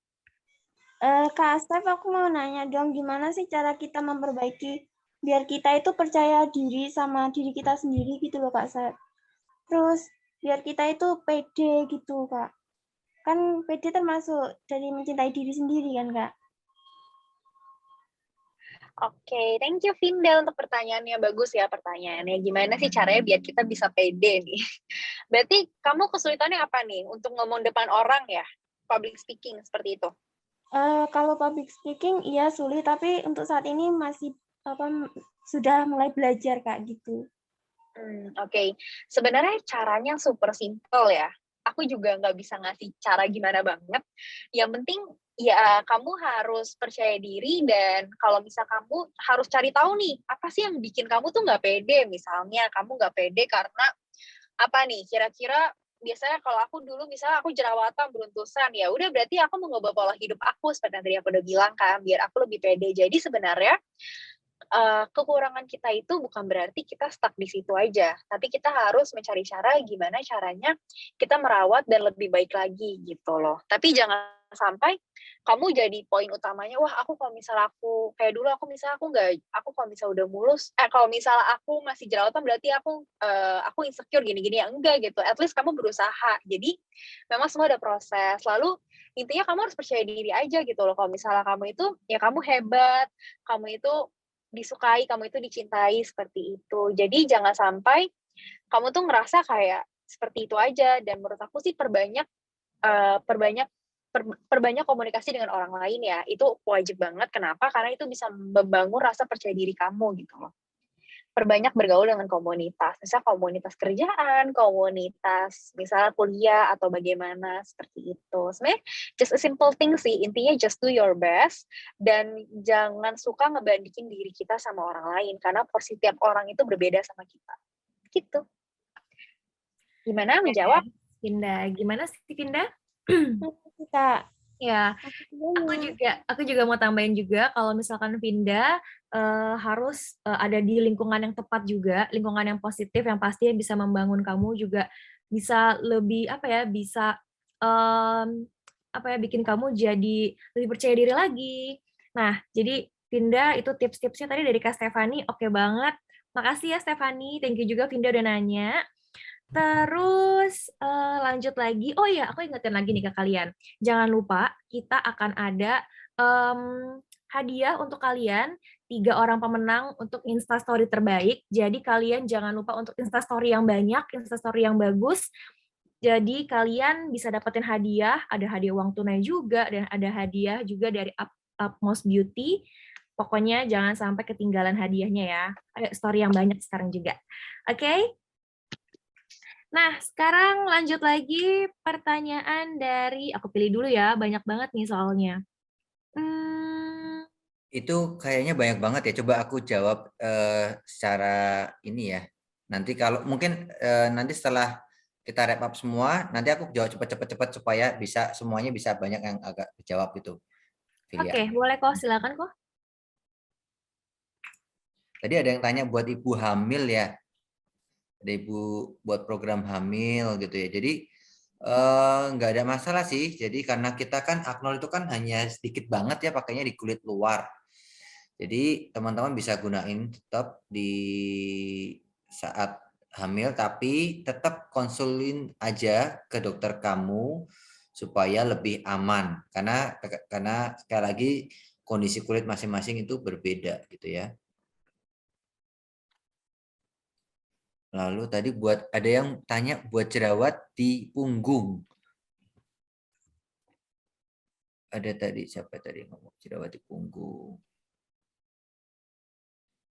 Kak Stef, aku mau nanya dong, gimana sih cara kita memperbaiki biar kita itu percaya diri sama diri kita sendiri gitu loh Kak Stef. Terus biar kita itu pede gitu Kak. Kan pede termasuk dari mencintai diri sendiri kan Kak. Oke, thank you Vinda untuk pertanyaannya. Bagus ya pertanyaannya. Gimana sih caranya biar kita bisa pede nih? Berarti kamu kesulitannya apa nih? Untuk ngomong depan orang ya? Public speaking seperti itu? Kalau public speaking iya sulit, tapi untuk saat ini masih sudah mulai belajar Kak gitu. Oke. Sebenarnya caranya super simple ya. Aku juga nggak bisa ngasih cara gimana banget. Yang penting ya kamu harus percaya diri, dan kalau misal kamu harus cari tahu nih, apa sih yang bikin kamu tuh nggak pede. Misalnya kamu nggak pede karena apa nih, kira-kira biasanya kalau aku dulu misalnya aku jerawatan beruntusan, ya udah berarti aku mau ngubah pola hidup aku seperti yang tadi aku udah bilang kan, biar aku lebih pede. Jadi sebenarnya kekurangan kita itu bukan berarti kita stuck di situ aja, tapi kita harus mencari cara gimana caranya kita merawat dan lebih baik lagi gitu loh. Tapi jangan sampai kamu jadi poin utamanya, wah aku kalau misalnya aku kayak dulu aku kalau misalnya udah mulus, kalau misalnya aku masih jerawatan berarti aku insecure gini-gini, ya enggak gitu. At least kamu berusaha. Jadi memang semua ada proses. Lalu intinya kamu harus percaya diri aja gitu loh. Kalau misalnya kamu itu ya kamu hebat, kamu itu disukai, kamu itu dicintai, seperti itu. Jadi jangan sampai kamu tuh ngerasa kayak seperti itu aja. Dan menurut aku sih perbanyak komunikasi dengan orang lain ya. Itu wajib banget. Kenapa? Karena itu bisa membangun rasa percaya diri kamu gitu loh. Perbanyak bergaul dengan komunitas, misalnya komunitas kerjaan, komunitas misalnya kuliah atau bagaimana, seperti itu. Sebenarnya just a simple thing sih, intinya just do your best, dan jangan suka ngebandingin diri kita sama orang lain, karena porsi tiap orang itu berbeda sama kita. Gitu. Gimana menjawab? Vinda, gimana sih Vinda? Kak. Ya, aku juga mau tambahin juga kalau misalkan Vinda harus ada di lingkungan yang tepat juga, lingkungan yang positif yang pastinya bisa membangun kamu juga bisa lebih bisa bikin kamu jadi lebih percaya diri lagi. Nah, jadi Vinda itu tips-tipsnya tadi dari Kak Stefani, oke banget. Makasih ya Stefani, thank you juga Vinda udah nanya. Terus lanjut lagi, oh iya aku ingetin lagi nih ke kalian, jangan lupa kita akan ada hadiah untuk kalian, 3 orang pemenang untuk Instastory terbaik. Jadi kalian jangan lupa untuk Instastory yang banyak, Instastory yang bagus. Jadi kalian bisa dapetin hadiah, ada hadiah uang tunai juga, dan ada hadiah juga dari Utmost Beauty. Pokoknya jangan sampai ketinggalan hadiahnya ya. Ayo story yang banyak sekarang juga. Oke? Nah, sekarang lanjut lagi pertanyaan dari, aku pilih dulu ya, banyak banget nih soalnya. Itu kayaknya banyak banget ya. Coba aku jawab secara ini ya. Nanti kalau mungkin nanti setelah kita wrap up semua, nanti aku jawab cepet-cepet supaya bisa semuanya bisa banyak yang agak dijawab gitu. Oke, boleh kok, silakan kok. Tadi ada yang tanya buat ibu hamil ya. Ada ibu buat program hamil gitu ya. Jadi nggak ada masalah sih. Jadi karena kita kan Aknol itu kan hanya sedikit banget ya pakainya di kulit luar. Jadi teman-teman bisa gunain tetap di saat hamil, tapi tetap konsulin aja ke dokter kamu supaya lebih aman. Karena sekali lagi kondisi kulit masing-masing itu berbeda gitu ya. Lalu tadi ada yang tanya buat jerawat di punggung. Ada tadi siapa tadi ngomong jerawat di punggung.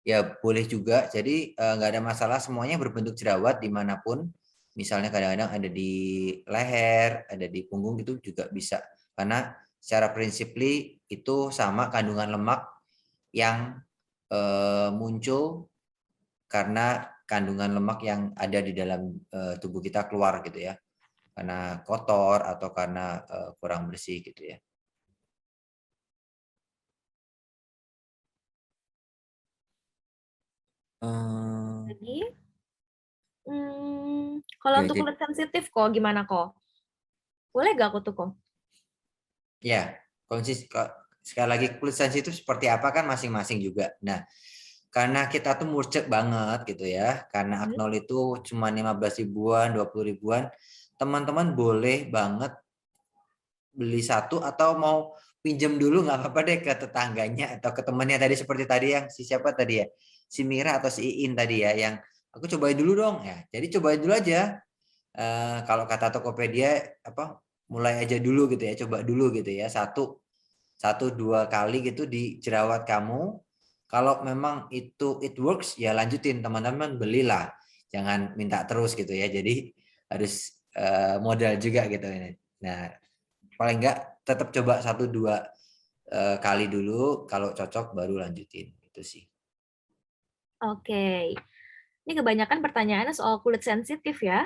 Ya boleh juga, jadi nggak ada masalah, semuanya berbentuk jerawat dimanapun. Misalnya kadang-kadang ada di leher, ada di punggung, itu juga bisa. Karena secara prinsiply itu sama kandungan lemak yang muncul karena kandungan lemak yang ada di dalam tubuh kita keluar gitu ya. Karena kotor atau karena kurang bersih gitu ya. Lagi? Kalau Ya, untuk kulit sensitif kok gimana kok? Boleh gak aku tuh kok? Ya, sekali lagi kulit sensitif seperti apa kan masing-masing juga. Nah, karena kita tuh murcek banget gitu ya, karena Aknol itu cuma 15 ribuan, 20 ribuan, teman-teman boleh banget beli satu atau mau pinjam dulu nggak apa-apa deh ke tetangganya atau ke temannya tadi, seperti tadi yang si siapa tadi ya, si Mira atau si Iin tadi ya, yang aku cobain dulu dong ya. Jadi cobain dulu aja. Kalau kata Tokopedia apa, mulai aja dulu gitu ya, coba dulu gitu ya, 1-2 kali gitu di jerawat kamu. Kalau memang itu it works ya lanjutin, teman-teman belilah, jangan minta terus gitu ya. Jadi harus modal juga gitu. Nah, paling enggak tetap coba 1-2 kali dulu, kalau cocok baru lanjutin gitu sih. Oke. Ini kebanyakan pertanyaannya soal kulit sensitif ya.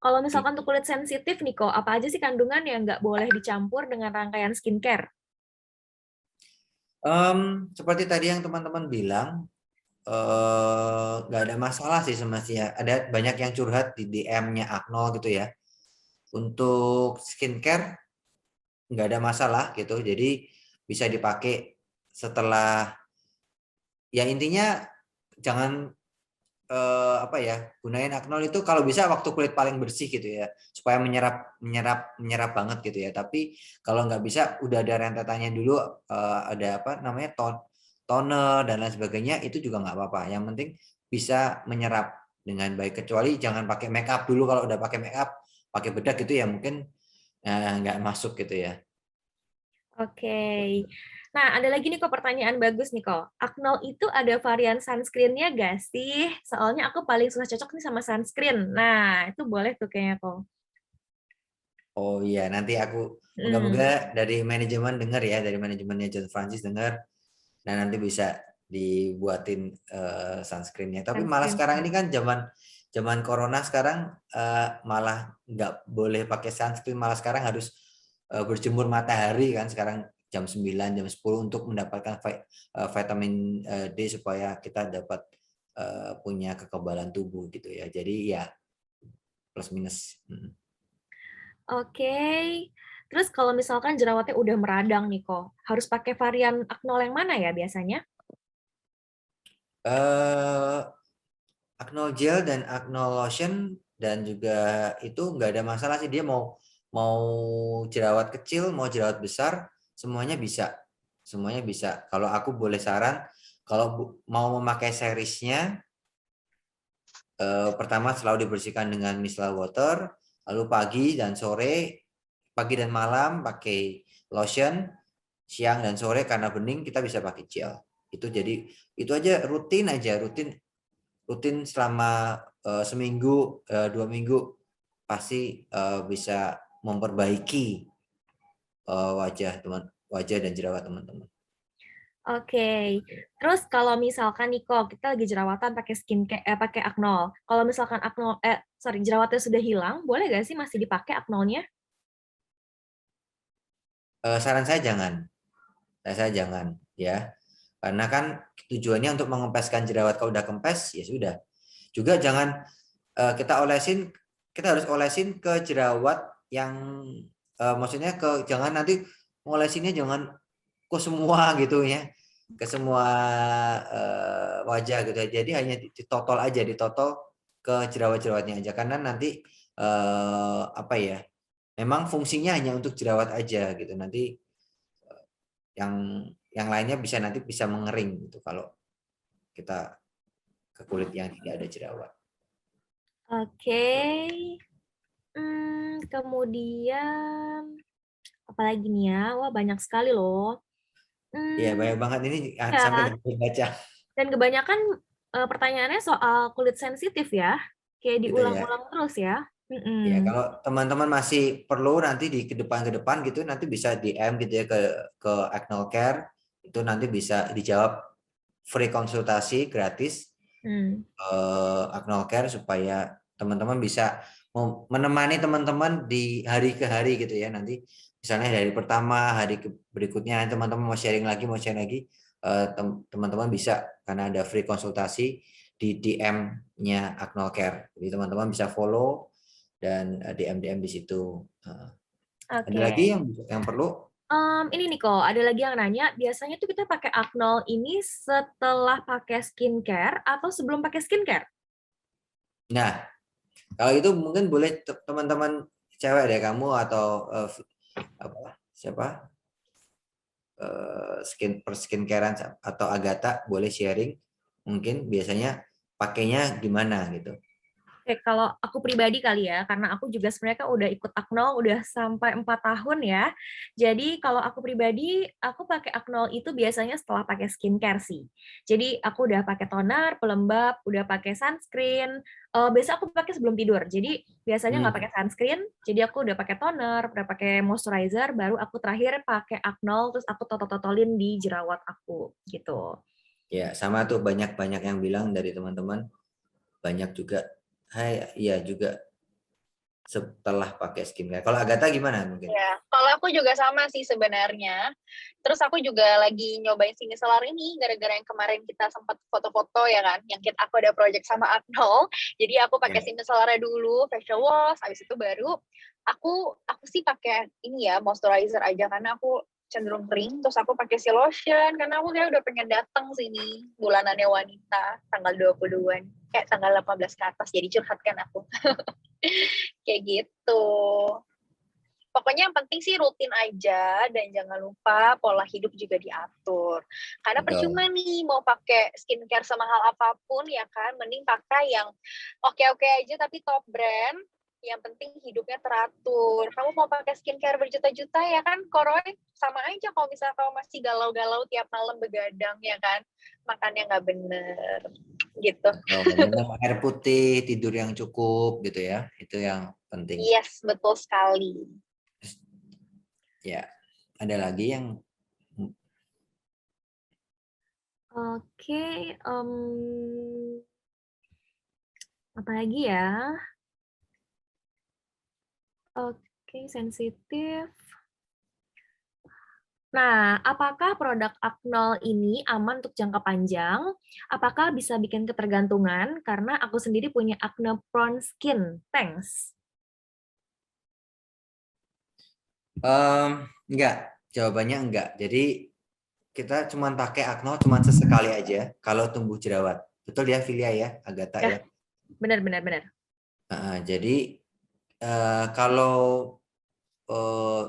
Kalau misalkan untuk kulit sensitif nih kok, apa aja sih kandungan yang nggak boleh dicampur dengan rangkaian skincare? Seperti tadi yang teman-teman bilang, nggak ada masalah sih semestinya. Ada banyak yang curhat di DM-nya Aknol gitu ya. Untuk skincare nggak ada masalah gitu. Jadi bisa dipakai setelah, ya intinya jangan apa ya, gunain Aknol itu kalau bisa waktu kulit paling bersih gitu ya, supaya menyerap banget gitu ya. Tapi kalau nggak bisa, udah ada rentetannya dulu, ada apa namanya, toner dan lain sebagainya, itu juga nggak apa-apa. Yang penting bisa menyerap dengan baik, kecuali jangan pakai make up dulu. Kalau udah pakai make up, pakai bedak gitu ya, mungkin nggak masuk gitu ya. Oke. Nah, ada lagi nih kok pertanyaan bagus nih kok. Aknol itu ada varian sunscreen-nya gak sih? Soalnya aku paling suka cocok nih sama sunscreen. Nah, itu boleh tuh kayaknya kok. Oh iya, nanti aku moga-moga dari manajemen dengar ya, dari manajemennya John Francis dengar, dan nanti bisa dibuatin sunscreen-nya. Tapi malah sekarang ini kan zaman corona sekarang, malah nggak boleh pakai sunscreen, malah sekarang harus berjemur matahari kan sekarang jam 9, jam 10 untuk mendapatkan vitamin D supaya kita dapat punya kekebalan tubuh gitu ya. Jadi ya plus minus. Oke. Terus kalau misalkan jerawatnya udah meradang nih kok, harus pakai varian Aknol yang mana ya biasanya? Aknol gel dan Aknol lotion, dan juga itu nggak ada masalah sih, dia mau jerawat kecil, mau jerawat besar, semuanya bisa. Kalau aku boleh saran, kalau mau memakai seriesnya, pertama selalu dibersihkan dengan micellar water, lalu pagi dan malam pakai lotion, siang dan sore karena bening kita bisa pakai gel. Itu jadi itu aja, rutin selama seminggu, 2 minggu, pasti bisa memperbaiki wajah dan jerawat teman-teman. Oke. Terus kalau misalkan nih kok kita lagi jerawatan pakai pakai Aknol. Kalau misalkan jerawatnya sudah hilang, boleh gak sih masih dipakai Aknolnya? Saran saya jangan. Ya. Karena kan tujuannya untuk mengempeskan jerawat. Kalau udah kempes ya sudah. Juga jangan kita harus olesin ke jerawat yang maksudnya jangan nanti ngolesinnya jangan ke semua gitu ya, ke semua wajah gitu. Jadi hanya ditotol ke jerawat-jerawatnya aja, karena nanti apa ya, memang fungsinya hanya untuk jerawat aja gitu. Nanti yang lainnya nanti bisa mengering gitu kalau kita ke kulit yang tidak ada jerawat. Oke. Kemudian apalagi nih ya? Wah, banyak sekali loh. Iya, banyak banget ini sampai nggak bisa baca. Dan kebanyakan pertanyaannya soal kulit sensitif ya, kayak Gitu ya. diulang-ulang terus ya. Ya, kalau teman-teman masih perlu nanti di ke depan gitu nanti bisa DM gitu ya ke Acnol Care, itu nanti bisa dijawab free konsultasi gratis Acnol Care supaya teman-teman bisa menemani teman-teman di hari ke hari gitu ya. Nanti misalnya dari pertama, hari berikutnya teman-teman mau sharing lagi teman-teman bisa karena ada free konsultasi di DM-nya Acnol Care. Jadi teman-teman bisa follow dan DM di situ. Ada lagi yang perlu? Ini nih kok, ada lagi yang nanya, biasanya tuh kita pakai Acnol ini setelah pakai skincare atau sebelum pakai skincare? Nah, kalau itu mungkin boleh teman-teman cewek deh kamu atau siapa skincarean atau Agatha boleh sharing mungkin biasanya pakainya gimana gitu. Oke, kalau aku pribadi kali ya, karena aku juga sebenarnya kan udah ikut Acnol udah sampai 4 tahun ya. Jadi kalau aku pribadi, aku pakai Acnol itu biasanya setelah pakai skincare sih. Jadi aku udah pakai toner, pelembab, udah pakai sunscreen. Biasa aku pakai sebelum tidur. Jadi biasanya nggak pakai sunscreen, jadi aku udah pakai toner, udah pakai moisturizer, baru aku terakhir pakai Acnol, terus aku totol-totolin di jerawat aku gitu. Ya, sama tuh banyak yang bilang dari teman-teman, banyak juga iya juga setelah pakai skincare. Kalau Agatha gimana mungkin? Ya, kalau aku juga sama sih sebenarnya. Terus aku juga lagi nyobain si micellar ini gara-gara yang kemarin kita sempat foto-foto ya kan, yang aku ada project sama Acnol. Jadi aku pakai si micellar dulu, facial wash, habis itu baru aku sih pakai ini ya, moisturizer aja karena aku cenderung kering, terus aku pakai si lotion karena aku kayak udah pengen datang sini bulanannya wanita tanggal 20-an, kayak tanggal 18 ke atas, jadi curhat kan aku. Kayak gitu. Pokoknya yang penting sih rutin aja dan jangan lupa pola hidup juga diatur. Karena percuma nih mau pakai skincare semahal apapun ya kan, mending pakai yang oke-oke aja tapi top brand. Yang penting hidupnya teratur. Kamu mau pakai skincare berjuta-juta ya kan, Koroy? Sama aja kalau misalnya kamu masih galau-galau tiap malam begadang ya kan, makannya nggak bener gitu. Minum air putih, tidur yang cukup gitu ya, itu yang penting. Yes, betul sekali. Ya, ada lagi yang Oke, apa lagi ya? Oke, sensitif. Nah, apakah produk Acnol ini aman untuk jangka panjang? Apakah bisa bikin ketergantungan? Karena aku sendiri punya acne prone skin. Thanks. Enggak, jawabannya enggak. Jadi kita cuma pakai Acnol cuma sesekali aja kalau tumbuh jerawat. Betul ya, Filia ya, Agatha ya? Benar. Jadi kalau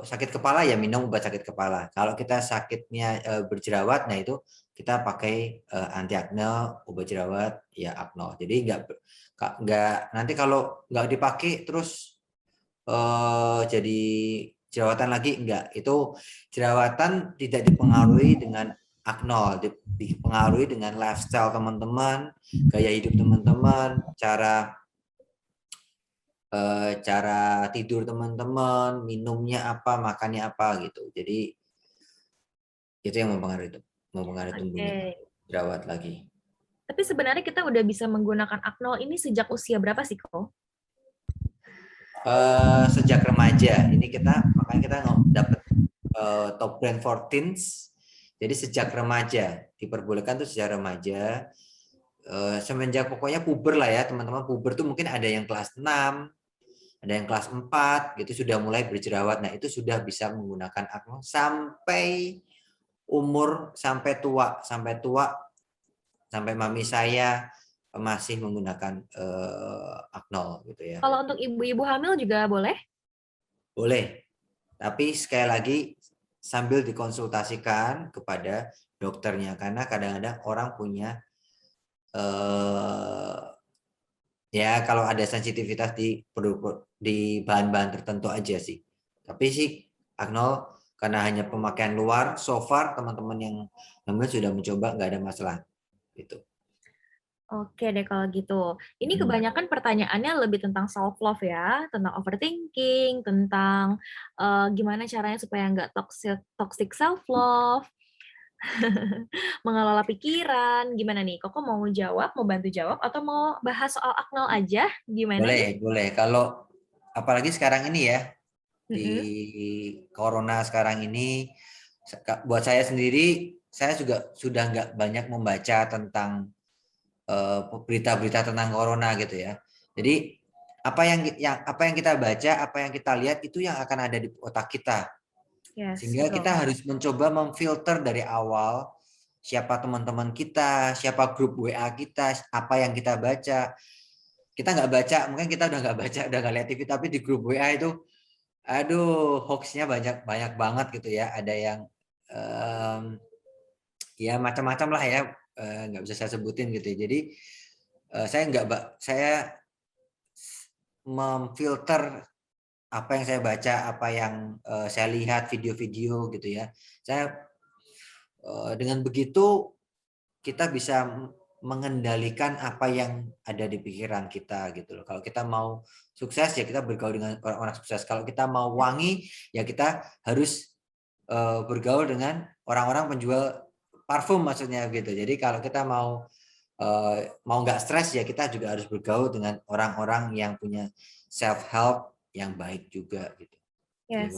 sakit kepala ya minum obat sakit kepala. Kalau kita sakitnya berjerawat, nah itu kita pakai anti acne, obat jerawat ya Acnol. Jadi enggak nanti kalau enggak dipakai terus jadi jerawatan lagi, enggak. Itu jerawatan tidak dipengaruhi dengan Acnol, dipengaruhi dengan lifestyle teman-teman, gaya hidup teman-teman, cara tidur teman-teman, minumnya apa, makannya apa gitu. Jadi itu yang mempengaruhi tumbuhnya jerawat lagi. Tapi sebenarnya kita udah bisa menggunakan Acnol ini sejak usia berapa sih, Ko? Sejak remaja. Ini makanya kita dapat top brand for teens. Jadi sejak remaja diperbolehkan tuh sejak remaja. Semenjak pokoknya puber lah ya teman-teman. Puber tuh mungkin ada yang kelas 6. Ada yang kelas 4 gitu sudah mulai berjerawat. Nah, itu sudah bisa menggunakan Acnol sampai tua, sampai mami saya masih menggunakan Acnol gitu ya. Kalau untuk ibu-ibu hamil juga boleh? Boleh. Tapi sekali lagi sambil dikonsultasikan kepada dokternya karena kadang-kadang orang punya ya kalau ada sensitivitas di bahan-bahan tertentu aja sih. Tapi sih Acnol karena hanya pemakaian luar, so far teman-teman yang hamil sudah mencoba nggak ada masalah gitu. Oke deh kalau gitu. Ini kebanyakan pertanyaannya lebih tentang self love ya, tentang overthinking, tentang gimana caranya supaya nggak toxic self love, mengelola pikiran. Gimana nih? Koko mau jawab, mau bantu jawab, atau mau bahas soal Aknol aja? Gimana nih? Boleh. Kalau apalagi sekarang ini ya, di Mm-mm. corona sekarang ini, buat saya sendiri, saya juga sudah nggak banyak membaca tentang berita-berita tentang corona gitu ya. Jadi apa yang kita baca, apa yang kita lihat itu yang akan ada di otak kita. Yes, Sehingga betul. kita harus mencoba memfilter dari awal siapa teman-teman kita, siapa grup WA kita, apa yang kita baca. Kita nggak baca, mungkin kita udah nggak baca, udah nggak lihat TV, tapi di grup WA itu, aduh, hoaxnya banyak banget gitu ya. Ada yang ya macam-macam lah ya, nggak bisa saya sebutin gitu ya. Jadi saya memfilter apa yang saya baca, apa yang saya lihat video-video gitu ya. Saya dengan begitu kita bisa mengendalikan apa yang ada di pikiran kita gitu loh. Kalau kita mau sukses ya kita bergaul dengan orang-orang sukses. Kalau kita mau wangi ya kita harus bergaul dengan orang-orang penjual parfum maksudnya gitu. Jadi kalau kita mau nggak stres ya kita juga harus bergaul dengan orang-orang yang punya self help yang baik juga gitu. Yes.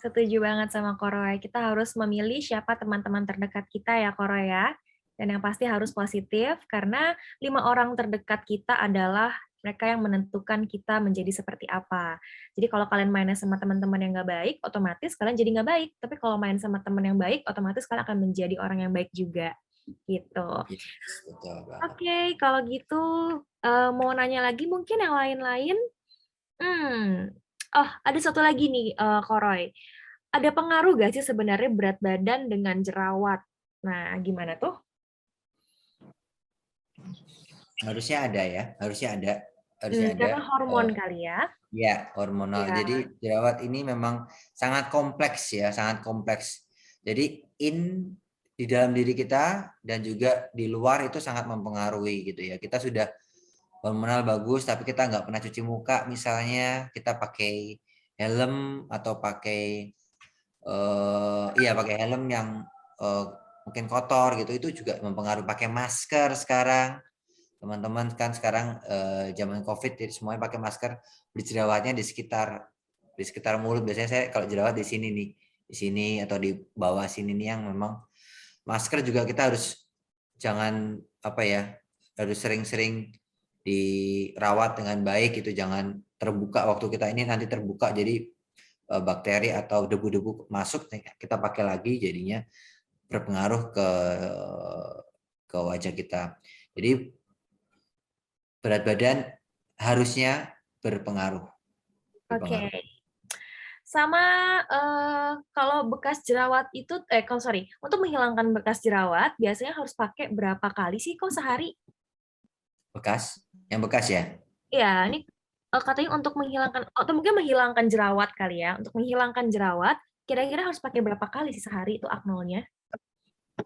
Setuju banget sama Koroy. Kita harus memilih siapa teman-teman terdekat kita ya Koroy ya. Dan yang pasti harus positif karena 5 orang terdekat kita adalah mereka yang menentukan kita menjadi seperti apa. Jadi kalau kalian mainnya sama teman-teman yang nggak baik, otomatis kalian jadi nggak baik. Tapi kalau main sama teman yang baik, otomatis kalian akan menjadi orang yang baik juga. Gitu. Oke, kalau gitu mau nanya lagi mungkin yang lain-lain. Oh, ada satu lagi nih, Koroy. Ada pengaruh gak sih sebenarnya berat badan dengan jerawat? Nah, gimana tuh? Harusnya ada ya, harusnya ada. Karena hormon kali ya? Ya, hormonal. Ya. Jadi jerawat ini memang sangat kompleks ya, sangat kompleks. Jadi di dalam diri kita dan juga di luar itu sangat mempengaruhi gitu ya. Kita sudah hormonal bagus, tapi kita nggak pernah cuci muka misalnya, kita pakai helm atau pakai pakai helm yang mungkin kotor gitu, itu juga mempengaruhi. Pakai masker sekarang. Teman-teman kan sekarang zaman COVID jadi semuanya pakai masker, jerawatnya di sekitar mulut. Biasanya saya kalau jerawat di sini nih, di sini atau di bawah sini nih yang memang masker juga kita harus harus sering-sering dirawat dengan baik gitu, jangan terbuka waktu kita ini nanti terbuka jadi bakteri atau debu-debu masuk kita pakai lagi jadinya berpengaruh ke wajah kita. Jadi berat badan harusnya berpengaruh. Oke. Sama kalau bekas jerawat itu, untuk menghilangkan bekas jerawat biasanya harus pakai berapa kali sih kok sehari? Bekas? Yang bekas ya? Iya, ini katanya untuk menghilangkan, atau mungkin menghilangkan jerawat kali ya. Untuk menghilangkan jerawat, kira-kira harus pakai berapa kali sih sehari itu Aknolnya?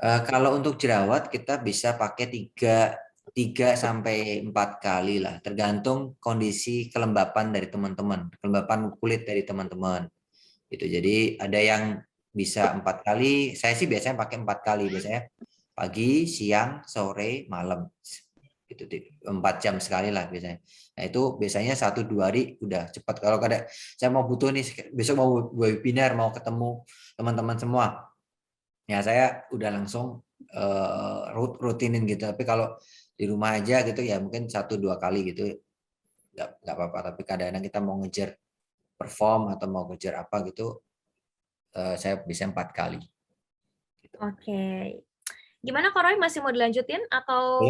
Kalau untuk jerawat kita bisa pakai 3 sampai 4 kali lah, tergantung kondisi kelembapan dari teman-teman, kelembapan kulit dari teman-teman. Gitu. Jadi ada yang bisa 4 kali, saya sih biasanya pakai 4 kali, biasanya pagi, siang, sore, malam. Gitu, 4 jam sekali lah biasanya. Nah itu biasanya 1-2 hari udah cepat. Kalau ada saya mau butuh nih, besok mau webinar, mau ketemu teman-teman semua, ya saya udah langsung rutinin gitu. Tapi kalau di rumah aja gitu ya mungkin 1-2 kali gitu nggak apa-apa. Tapi kadang-kadang kita mau ngejar perform atau mau ngejar apa gitu, saya bisa 4 kali. Gitu. Oke. Gimana Koroy, masih mau dilanjutin atau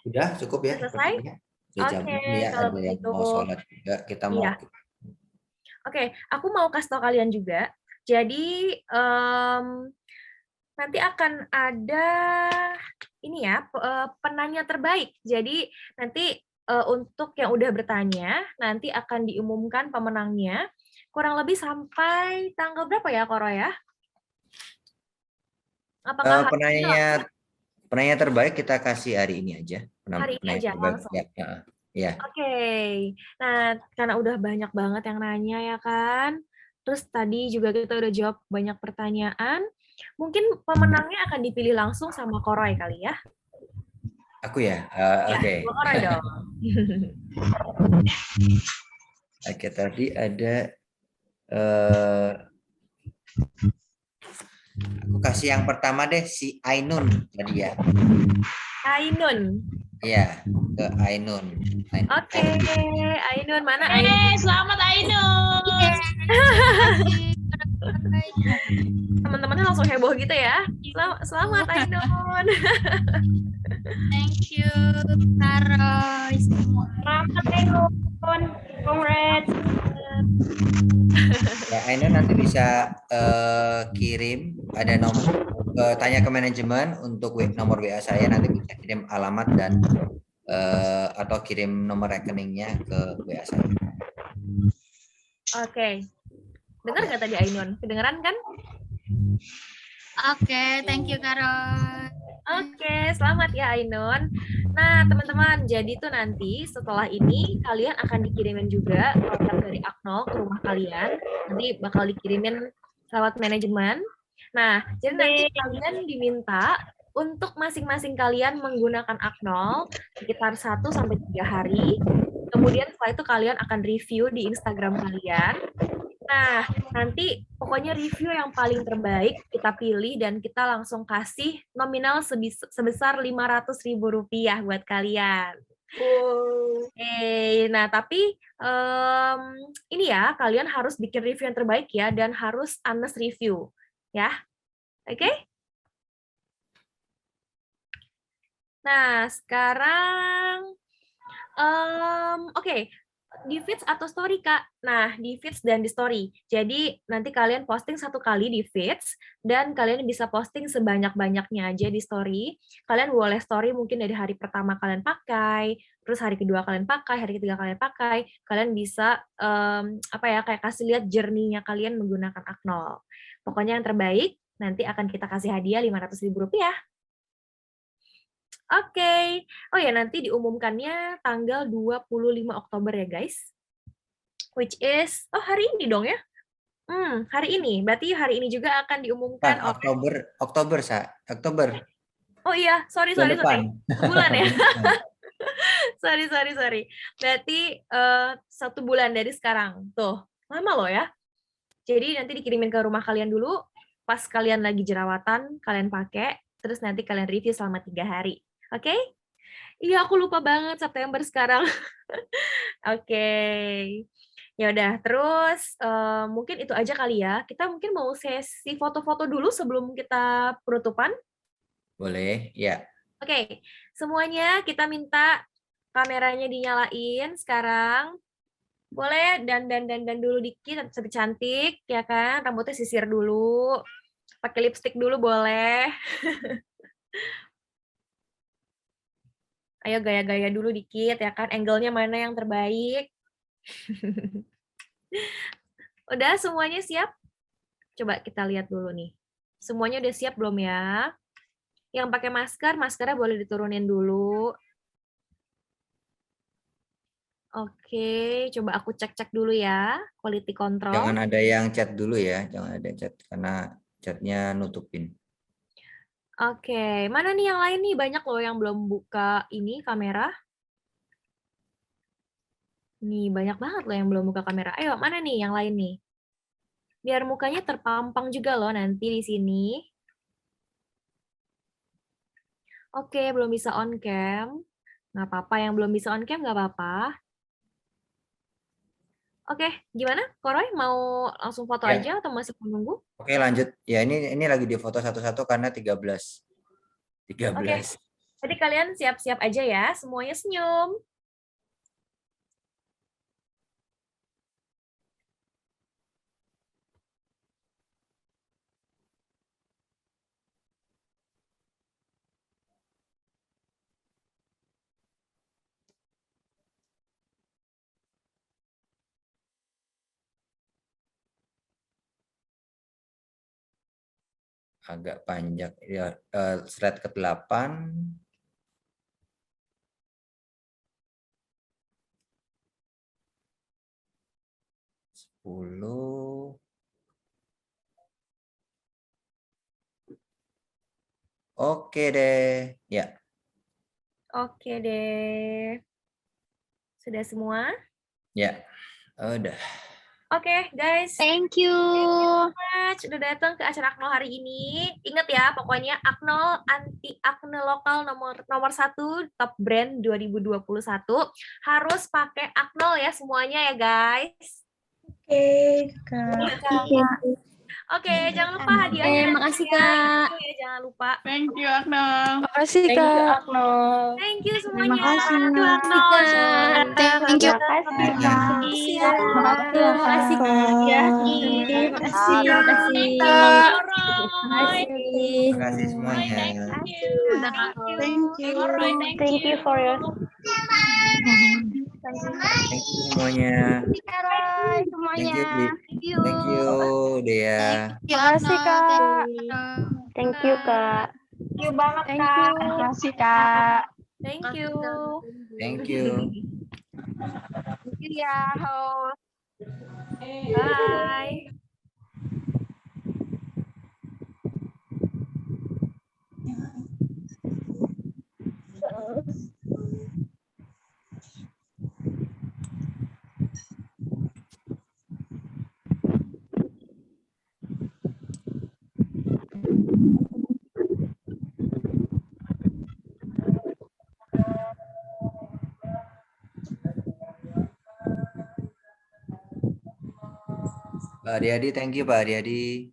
udah cukup ya. Selesai? Oke, ya, ada yang mau sholat juga, kita mau. Iya. Oke, aku mau kasih tau kalian juga. Jadi nanti akan ada ini ya, penanya terbaik. Jadi nanti untuk yang udah bertanya, nanti akan diumumkan pemenangnya kurang lebih sampai tanggal berapa ya, Koro ya? Apakah Penanya terbaik kita kasih hari ini aja. Hari ini Penanya aja terbaik. langsung. Ya. Oke. Nah, karena udah banyak banget yang nanya ya kan. Terus tadi juga kita udah jawab banyak pertanyaan. Mungkin pemenangnya akan dipilih langsung sama Koroy kali ya. Aku ya. Ya, Oke. Koroy dong. Oke, tadi ada aku kasih yang pertama deh, si Ainun tadi ya. Ainun. Iya, ke Ainun. Oke, Ainun mana Ainun? Selamat Ainun. Teman-temannya langsung heboh gitu ya. Selamat Ainun. Thank you, Karoy. Selamat Ainun. Congrats. Ya, Ainun nanti bisa kirim ada nomor tanya ke manajemen untuk nomor WA saya, nanti bisa kirim alamat dan atau kirim nomor rekeningnya ke WA saya. Oke. Dengar nggak tadi Ainun? Kedengeran kan? Oke, thank you, Karoy. Oke, selamat ya Ainun. Nah, teman-teman, jadi tuh nanti setelah ini kalian akan dikirimin juga kontak dari Aknol ke rumah kalian. Nanti bakal dikirimin lewat manajemen. Nah, jadi nanti kalian diminta untuk masing-masing kalian menggunakan Aknol sekitar 1 sampai 3 hari. Kemudian setelah itu kalian akan review di Instagram kalian. Nah, nanti pokoknya review yang paling terbaik kita pilih dan kita langsung kasih nominal sebesar Rp500.000 buat kalian. Oke, nah tapi ini ya, kalian harus bikin review yang terbaik ya, dan harus honest review, ya. Oke? Nah, sekarang, oke. Di feeds atau story, Kak? Nah, di feeds dan di story. Jadi, nanti kalian posting 1 kali di feeds, dan kalian bisa posting sebanyak-banyaknya aja di story. Kalian boleh story mungkin dari hari pertama kalian pakai, terus hari kedua kalian pakai, hari ketiga kalian pakai. Kalian bisa, kayak kasih lihat journey-nya kalian menggunakan Aknol. Pokoknya yang terbaik, nanti akan kita kasih hadiah Rp500.000. Oke. Oh ya, nanti diumumkannya tanggal 25 Oktober ya, guys. Which is, hari ini dong ya? Hari ini. Berarti hari ini juga akan diumumkan Oktober. Oh iya, sorry. Sebulan ya? Sorry. Berarti 1 bulan dari sekarang. Tuh, lama loh ya. Jadi nanti dikirimin ke rumah kalian dulu, pas kalian lagi jerawatan, kalian pakai, terus nanti kalian review selama 3 hari. Oke? Iya, aku lupa banget September sekarang. Oke. Ya udah, terus mungkin itu aja kali ya. Kita mungkin mau sesi foto-foto dulu sebelum kita penutupan. Boleh, ya. Oke, semuanya kita minta kameranya dinyalain sekarang. Boleh dan dulu dikit, cantik ya kan? Rambutnya sisir dulu. Pakai lipstick dulu boleh. Ayo gaya-gaya dulu dikit ya kan, angle-nya mana yang terbaik. Udah semuanya siap? Coba kita lihat dulu nih. Semuanya udah siap belum ya? Yang pakai masker, maskernya boleh diturunin dulu. Oke, coba aku cek-cek dulu ya, quality control. Jangan ada yang chat dulu ya, jangan ada chat karena chatnya nutupin. Oke, mana nih yang lain nih? Banyak loh yang belum buka ini kamera. Nih, banyak banget loh yang belum buka kamera. Ayo, mana nih yang lain nih? Biar mukanya terpampang juga loh nanti di sini. Oke, belum bisa on cam. Nggak apa-apa, yang belum bisa on cam nggak apa-apa. Oke, gimana? Koroy mau langsung foto Ya. aja atau masih menunggu? Oke, lanjut. Ya, ini lagi di foto satu-satu karena 13. Oke, jadi kalian siap-siap aja ya, semuanya senyum. agak panjang ya. Slide ke-8. 10. Oke deh. Ya. Oke deh. Sudah semua? Ya. Udah. Oke, guys. Thank you. Thank you so much udah datang ke acara Aknol hari ini. Ingat ya, pokoknya Aknol anti akne lokal nomor 1 top brand 2021 harus pakai Aknol ya semuanya ya, guys. Oke, Oke, jangan lupa hadiahnya. makasih, Kak. Ya, jangan lupa. Thank you, Aknol. Makasih, Kak. Thank you semuanya. Terima kasih. Thank you, Aknol. Thank you. Makasih. Makasih, Kak. Terima kasih. Terima kasih semuanya. Thank you. Thank you. Thank you for your Thank you semuanya. Thank you, Di. Thank you, Dea. Makasih, Kak. Thank you, Kak. Thank you banget, Thank Kak. you. Terima kasih, Kak. Thank you. Thank you. Thank you ya, host. Bye. Pak Ariadi, thank you Pak Ariadi.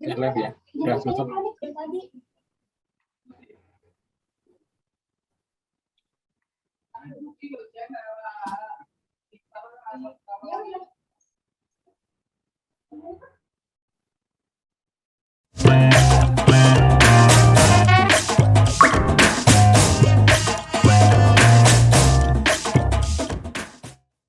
Live ya. Udah selesai. Thank you.